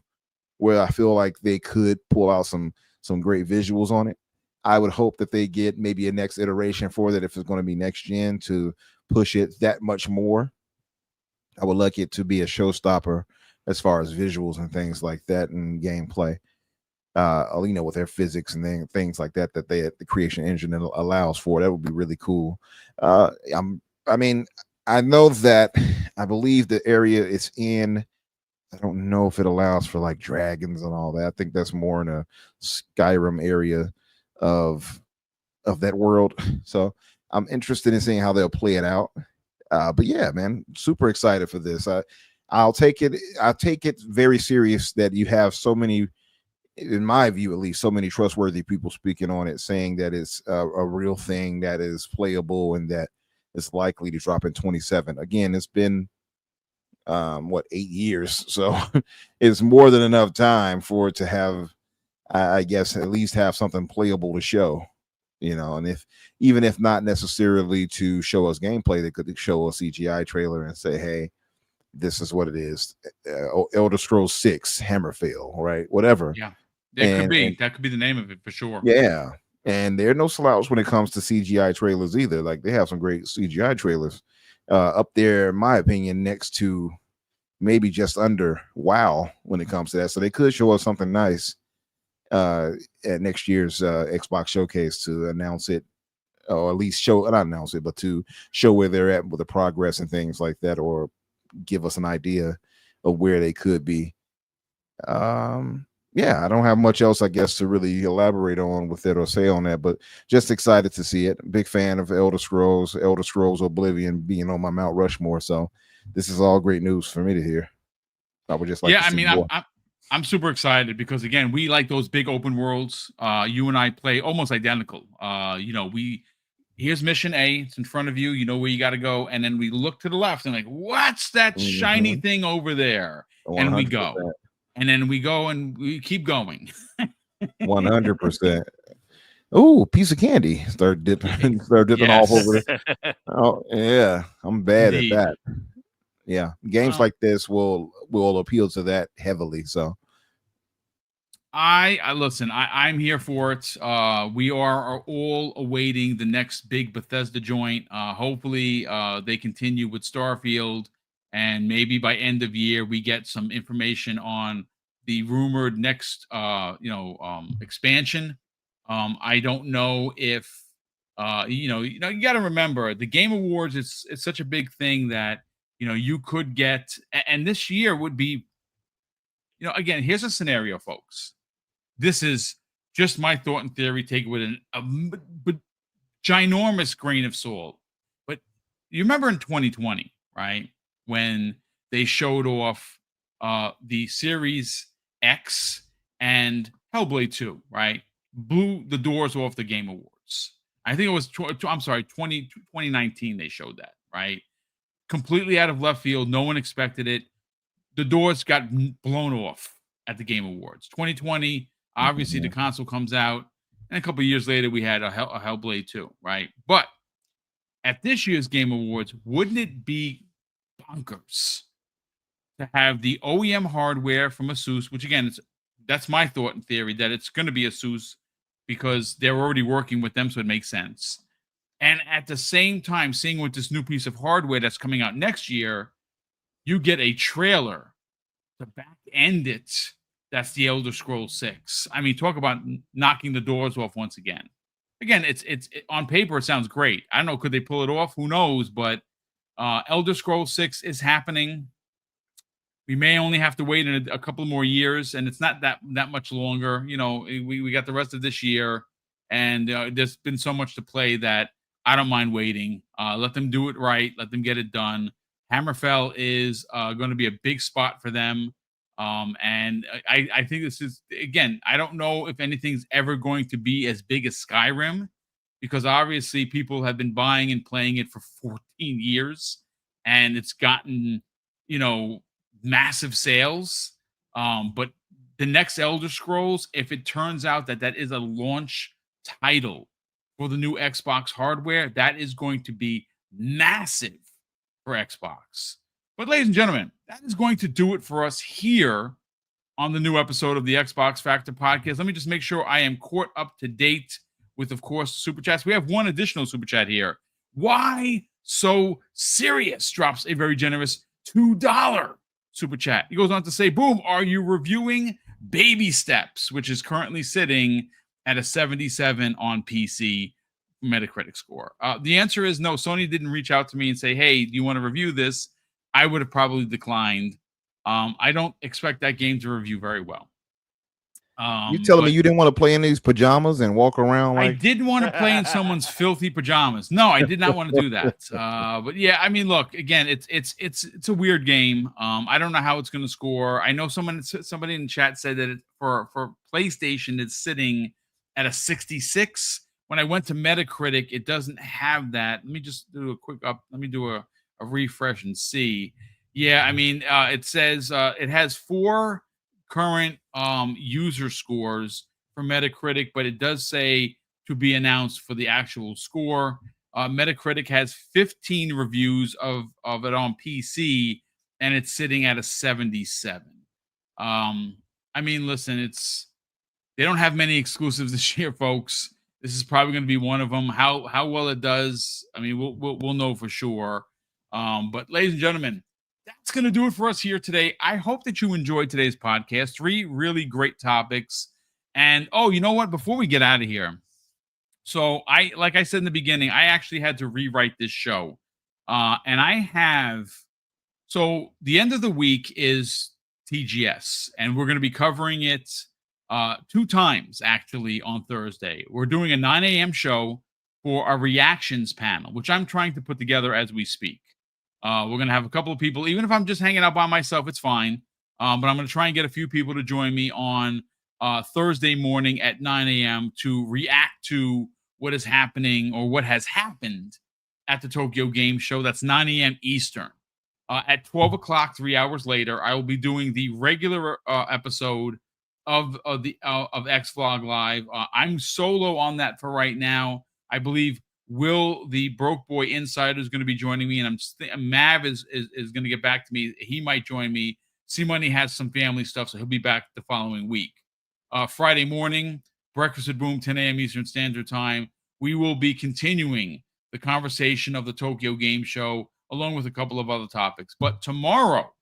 where I feel like they could pull out some great visuals on it. I would hope that they get maybe a next iteration for that if it's going to be next gen to push it that much more. I would like it to be a showstopper as far as visuals and things like that and gameplay. With their physics and things like that the Creation Engine allows for. That would be really cool. I know that I believe the area it's in, I don't know if it allows for like dragons and all that. I think that's more in a Skyrim area of that world. So I'm interested in seeing how they'll play it out. But yeah, man, super excited for this. I'll take it very serious that you have so many, in my view at least, so many trustworthy people speaking on it, saying that it's a real thing that is playable and that it's likely to drop in 27. Again, it's been 8 years, so it's more than enough time for it to have, I guess, at least have something playable to show. And even if not necessarily to show us gameplay, they could show a CGI trailer and say, hey, this is what it is. Elder Scrolls 6 Hammerfell, right? Whatever. Yeah. That could be the name of it for sure. Yeah. And there are no slouch when it comes to CGI trailers either. Like, they have some great CGI trailers up there, in my opinion, next to maybe just under WoW when it comes to that. So they could show us something nice at next year's Xbox Showcase to announce it, or at least not announce it, but to show where they're at with the progress and things like that, or give us an idea of where they could be. Yeah, I don't have much else, I guess, to really elaborate on with it or say on that, but just excited to see it. Big fan of Elder Scrolls Oblivion being on my Mount Rushmore. So this is all great news for me to hear. I would just like to see more. I'm super excited because, again, we like those big open worlds. You and I play almost identical. Here's mission A, it's in front of you, you know where you got to go, and then we look to the left and like, what's that shiny thing over there? 100%. And we go. And then we go and we keep going. 100%. Oh, piece of candy. Start dipping off over it. Oh, yeah. I'm bad at that. Yeah. Games like this will appeal to that heavily. So I listen, I'm here for it. We are all awaiting the next big Bethesda joint. Hopefully they continue with Starfield. And maybe by end of year, we get some information on the rumored next, expansion. I don't know if, you got to remember the Game Awards. It's such a big thing that, you could get, and this year would be, again, here's a scenario, folks. This is just my thought and theory. Take it with a ginormous grain of salt. But you remember in 2020, right? When they showed off the Series X and Hellblade 2, right? Blew the doors off the Game Awards. I think it was 2019 they showed that, right? completely out of left field. No one expected it. The doors got blown off at the Game Awards. 2020, obviously the console comes out, and a couple of years later we had a Hellblade 2, right? But at this year's Game Awards, wouldn't it be bonkers to have the OEM hardware from Asus, which again, that's my thought and theory that it's going to be Asus because they're already working with them, so it makes sense. And at the same time, seeing with this new piece of hardware that's coming out next year, you get a trailer to back end it. That's the Elder Scrolls 6. I mean, talk about knocking the doors off once again. Again, it's on paper, it sounds great. I don't know, could they pull it off? Who knows? But Elder Scrolls 6 is happening. We may only have to wait in a couple more years, and it's not that much longer. You know, we got the rest of this year, and there's been so much to play that I don't mind waiting. Let them do it right. Let them get it done. Hammerfell is going to be a big spot for them. And I think this is, again, I don't know if anything's ever going to be as big as Skyrim, because obviously people have been buying and playing it for 14 years, and it's gotten, massive sales. But the next Elder Scrolls, if it turns out that is a launch title for the new Xbox hardware, that is going to be massive for Xbox. But ladies and gentlemen, that is going to do it for us here on the new episode of the Xbox Factor podcast. Let me just make sure I am caught up to date with, of course, super chats. We have one additional super chat here. Why So Serious drops a very generous $2 super chat. He goes on to say, Boom, are you reviewing Baby Steps, which is currently sitting at a 77 on PC Metacritic score? The answer is no. Sony didn't reach out to me and say, hey, do you want to review this? I would have probably declined. I don't expect that game to review very well. You telling me you didn't want to play in these pajamas and walk around like... I didn't want to play in someone's filthy pajamas. No, I did not want to do that. But yeah, I mean, look, again, it's a weird game. I don't know how it's going to score. I know somebody in the chat said that for PlayStation, it's sitting at a 66. When I went to Metacritic, it doesn't have that. Let me just do a quick up. Let me do a refresh and see. Yeah, I mean, it says it has 4 current user scores for Metacritic, but it does say to be announced for the actual score. Metacritic has 15 reviews of it on PC, and it's sitting at a 77. I mean, listen, they don't have many exclusives this year, folks. This is probably going to be one of them. How well it does, I mean, we'll know for sure. But ladies and gentlemen, that's going to do it for us here today. I hope that you enjoyed today's podcast. 3 really great topics. And, oh, you know what? Before we get out of here, so like I said in the beginning, I actually had to rewrite this show. And so the end of the week is TGS, and we're going to be covering it 2 times, actually, on Thursday. We're doing a 9 a.m. show for a reactions panel, which I'm trying to put together as we speak. We're going to have a couple of people. Even if I'm just hanging out by myself, it's fine. But I'm going to try and get a few people to join me on Thursday morning at 9 a.m. to react to what is happening or what has happened at the Tokyo Game Show. That's 9 a.m. Eastern. At 12 o'clock, 3 hours later, I will be doing the regular episode of X-Vlog Live. I'm solo on that for right now. I believe Will, the Broke Boy Insider, is going to be joining me, and Mav is going to get back to me. He might join me. C-Money has some family stuff, so he'll be back the following week. Friday morning, Breakfast with Boom, 10 a.m. Eastern Standard Time. We will be continuing the conversation of the Tokyo Game Show, along with a couple of other topics. But tomorrow,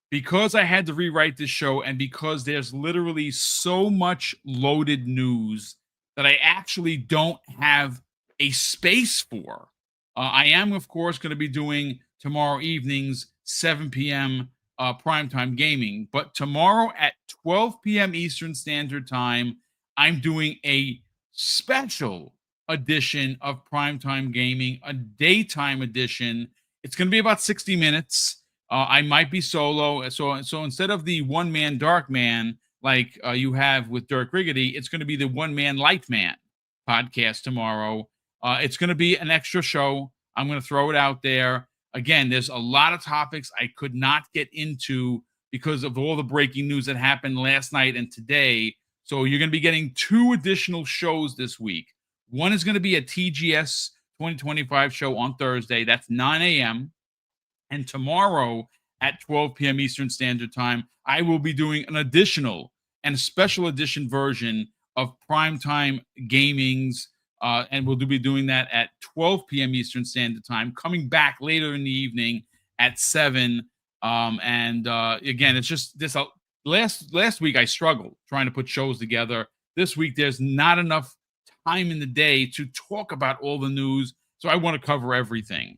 because I had to rewrite this show and because there's literally so much loaded news that I actually don't have a space for. I am, of course, going to be doing tomorrow evening's 7 p.m. Primetime Gaming. But tomorrow at 12 p.m. Eastern Standard Time, I'm doing a special edition of Primetime Gaming, a daytime edition. It's going to be about 60 minutes. I might be solo. So instead of the one-man Dark Man, like you have with Dirk Riggedy, it's going to be the one-man Light Man podcast tomorrow. It's going to be an extra show. I'm going to throw it out there. Again, there's a lot of topics I could not get into because of all the breaking news that happened last night and today. So you're going to be getting 2 additional shows this week. One is going to be a TGS 2025 show on Thursday. That's 9 a.m. And tomorrow at 12 p.m. Eastern Standard Time, I will be doing an additional and special edition version of Primetime Gaming's. And we'll be doing that at 12 p.m. Eastern Standard Time, coming back later in the evening at 7. Again, it's just this. Last week I struggled trying to put shows together. This week there's not enough time in the day to talk about all the news, so I want to cover everything.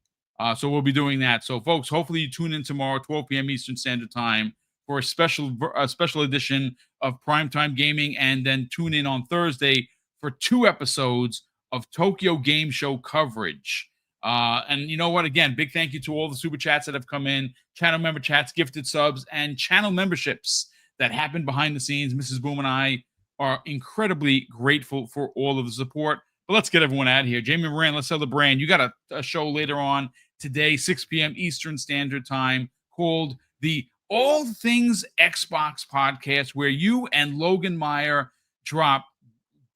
So we'll be doing that. So, folks, hopefully you tune in tomorrow, 12 p.m. Eastern Standard Time, for a special edition of Primetime Gaming, and then tune in on Thursday for 2 episodes of Tokyo Game Show coverage. And you know what? Again, big thank you to all the super chats that have come in, channel member chats, gifted subs, and channel memberships that happen behind the scenes. Mrs. Boom and I are incredibly grateful for all of the support. But let's get everyone out of here. Jamie Moran, let's sell the brand. You got a show later on today, 6 p.m. Eastern Standard Time, called the All Things Xbox Podcast, where you and Logan Meyer drop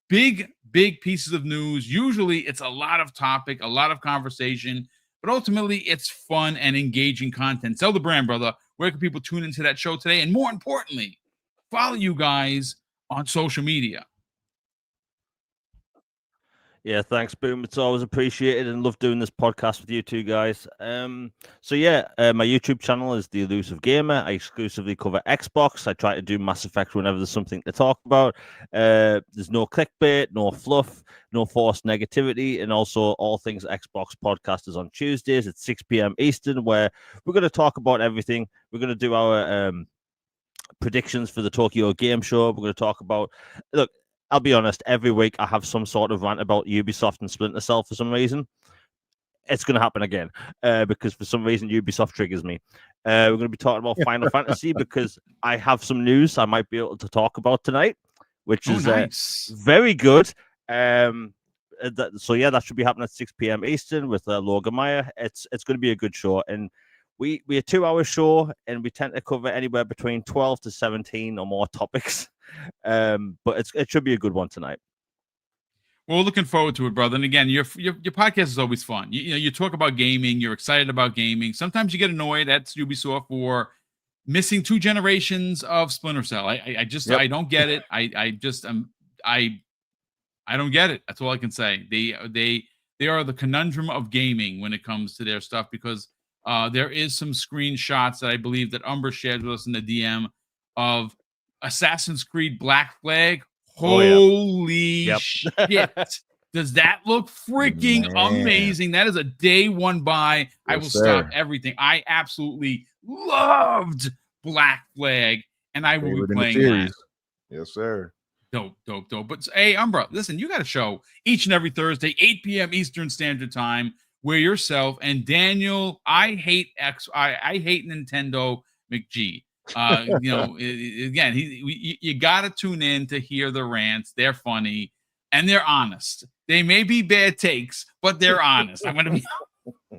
big pieces of news. Usually it's a lot of topic, a lot of conversation, but ultimately it's fun and engaging content. Sell the brand, brother. Where can people tune into that show today? And more importantly, follow you guys on social media. Yeah, thanks, Boom. It's always appreciated, and love doing this podcast with you two guys. My YouTube channel is The Elusive Gamer. I exclusively cover Xbox. I try to do Mass Effect whenever there's something to talk about. There's no clickbait, no fluff, no forced negativity, and also All Things Xbox podcast is on Tuesdays at 6 p.m. Eastern, where we're going to talk about everything. We're going to do our predictions for the Tokyo Game Show. We're going to talk about, look, I'll be honest, every week I have some sort of rant about Ubisoft and Splinter Cell for some reason. It's going to happen again because for some reason Ubisoft triggers me. We're going to be talking about Final Fantasy because I have some news I might be able to talk about tonight, which is nice. Very good. That should be happening at 6 p.m. Eastern with Logan Meyer. It's going to be a good show. And we're a 2-hour show, and we tend to cover anywhere between 12 to 17 or more topics. But it should be a good one tonight. Well, looking forward to it, brother. And again, your podcast is always fun. You talk about gaming. You're excited about gaming. Sometimes you get annoyed at Ubisoft for missing 2 generations of Splinter Cell. I don't get it. I don't get it. That's all I can say. They are the conundrum of gaming when it comes to their stuff, because there is some screenshots that I believe that Umber shared with us in the DM of Assassin's Creed Black Flag. Holy shit. Does that look freaking amazing? That is a day one buy. Yes, I will stop everything. I absolutely loved Black Flag, and I will be playing that. Yes, sir. Dope. But hey, Umbra, listen, you got a show each and every Thursday, 8 p.m. Eastern Standard Time, where yourself and Daniel, I hate Nintendo McG. Again, you got to tune in to hear the rants. They're funny and they're honest. They may be bad takes, but they're honest. I'm going to be,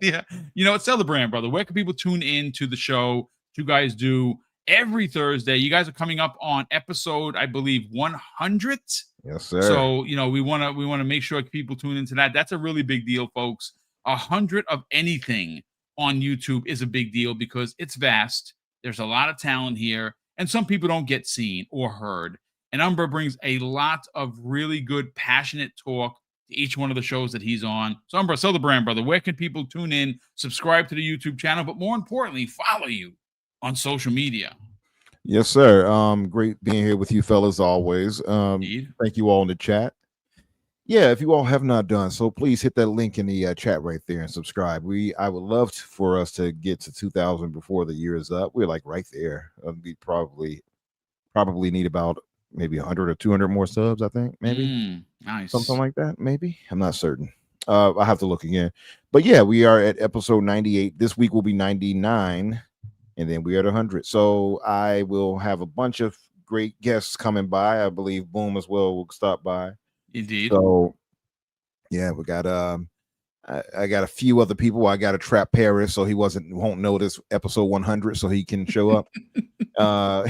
it's Sell the Brand, brother. Where can people tune in to the show you guys do every Thursday? You guys are coming up on episode, I believe, 100. Yes, sir. So, we want to make sure people tune into that. That's a really big deal, folks. 100 of anything on YouTube is a big deal because it's vast. There's a lot of talent here, and some people don't get seen or heard. And Umber brings a lot of really good, passionate talk to each one of the shows that he's on. So, Umber, Sell the Brand, brother. Where can people tune in, subscribe to the YouTube channel, but more importantly, follow you on social media? Yes, sir. Great being here with you fellas always. Indeed. Thank you all in the chat. Yeah, if you all have not done so, please hit that link in the chat right there and subscribe. I would love for us to get to 2,000 before the year is up. We're like right there. We probably need about maybe 100 or 200 more subs. I think maybe nice, something like that. Maybe I'm not certain. I have to look again. But yeah, we are at episode 98. This week will be 99, and then we are at 100. So I will have a bunch of great guests coming by. I believe Boom as well will stop by. Indeed. So yeah, we got I got a few other people. I got to trap Paris so he won't notice episode 100 so he can show up. I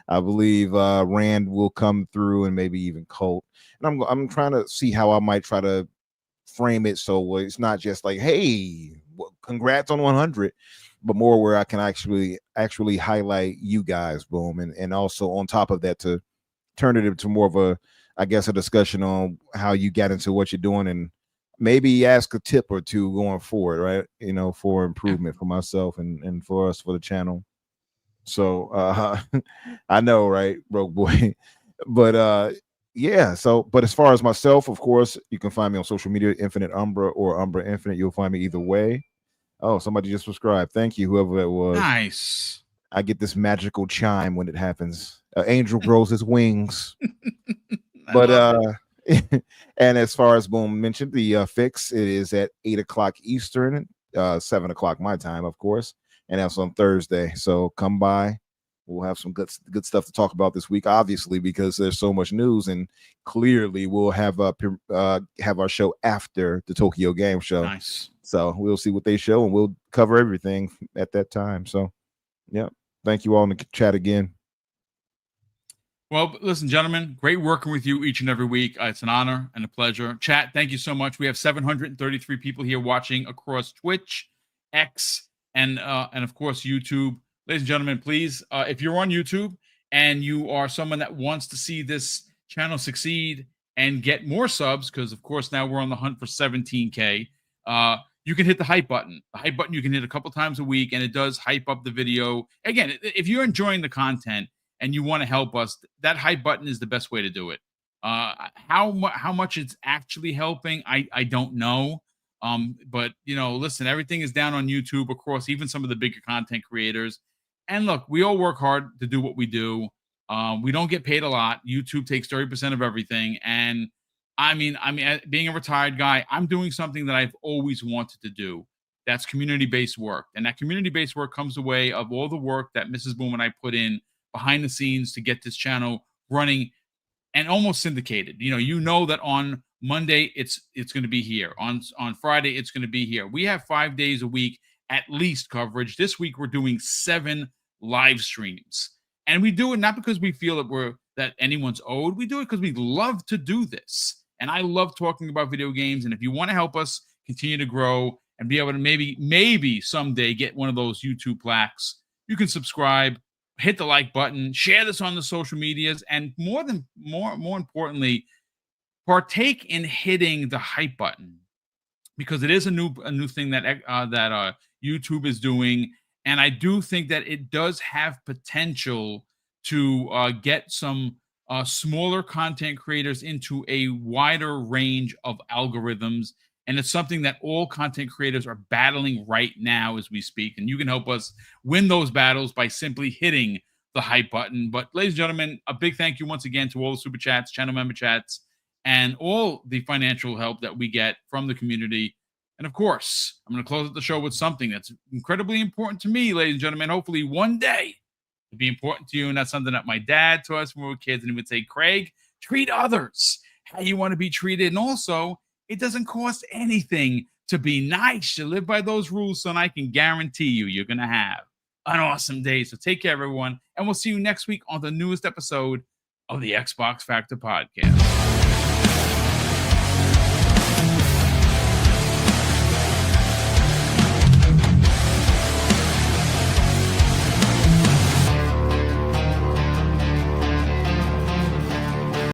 believe Rand will come through and maybe even Colt. And I'm trying to see how I might try to frame it so it's not just like, hey, congrats on 100, but more where I can actually highlight you guys, Boom, and also on top of that to turn it into more of a, I guess, a discussion on how you got into what you're doing and maybe ask a tip or two going forward, right? You know, for improvement for myself and for us for the channel. So I know, right, broke boy. But yeah, so but as far as myself, of course, you can find me on social media, Infinite Umbra or Umbra Infinite. You'll find me either way. Oh, somebody just subscribed. Thank you, whoever it was. Nice. I get this magical chime when it happens. Angel grows his wings. But and as far as Boom mentioned, the fix, it is at 8:00 Eastern, 7:00 my time, of course, and that's on Thursday. So come by. We'll have some good stuff to talk about this week, obviously, because there's so much news, and clearly we'll have our show after the Tokyo Game Show. Nice. So we'll see what they show, and we'll cover everything at that time. So, yeah, thank you all in the chat again. Well, listen, gentlemen, great working with you each and every week. It's an honor and a pleasure. Chat, thank you so much. We have 733 people here watching across Twitch, X, and of course YouTube. Ladies and gentlemen, please, if you're on YouTube and you are someone that wants to see this channel succeed and get more subs, because of course now we're on the hunt for 17K, you can hit the hype button. The hype button you can hit a couple times a week, and it does hype up the video. Again, if you're enjoying the content and you want to help us, that hype button is the best way to do it. How much it's actually helping, I don't know. But you know, listen, everything is down on YouTube across even some of the bigger content creators. And look, we all work hard to do what we do. We don't get paid a lot. YouTube takes 30% of everything. And I mean, being a retired guy, I'm doing something that I've always wanted to do. That's community-based work. And that community-based work comes away of all the work that Mrs. Boom and I put in behind the scenes to get this channel running and almost syndicated. You know that on Monday it's going to be here. On Friday it's going to be here. We have 5 days a week at least coverage. This week we're doing 7 live streams. And we do it not because we feel that anyone's owed. We do it because we love to do this. And I love talking about video games. And if you want to help us continue to grow and be able to maybe someday get one of those YouTube plaques, you can subscribe, hit the like button, share this on the social medias, and more importantly, partake in hitting the hype button, because it is a new thing that YouTube is doing, and I do think that it does have potential to get some smaller content creators into a wider range of algorithms. And it's something that all content creators are battling right now as we speak. And you can help us win those battles by simply hitting the hype button. But ladies and gentlemen, a big thank you once again to all the super chats, channel member chats, and all the financial help that we get from the community. And of course, I'm going to close out the show with something that's incredibly important to me, ladies and gentlemen. Hopefully one day it'll be important to you. And that's something that my dad taught us when we were kids. And he would say, Craig, treat others how you want to be treated. And also, it doesn't cost anything to be nice. You live by those rules, son. I can guarantee you're going to have an awesome day. So take care, everyone. And we'll see you next week on the newest episode of the Xbox Factor Podcast.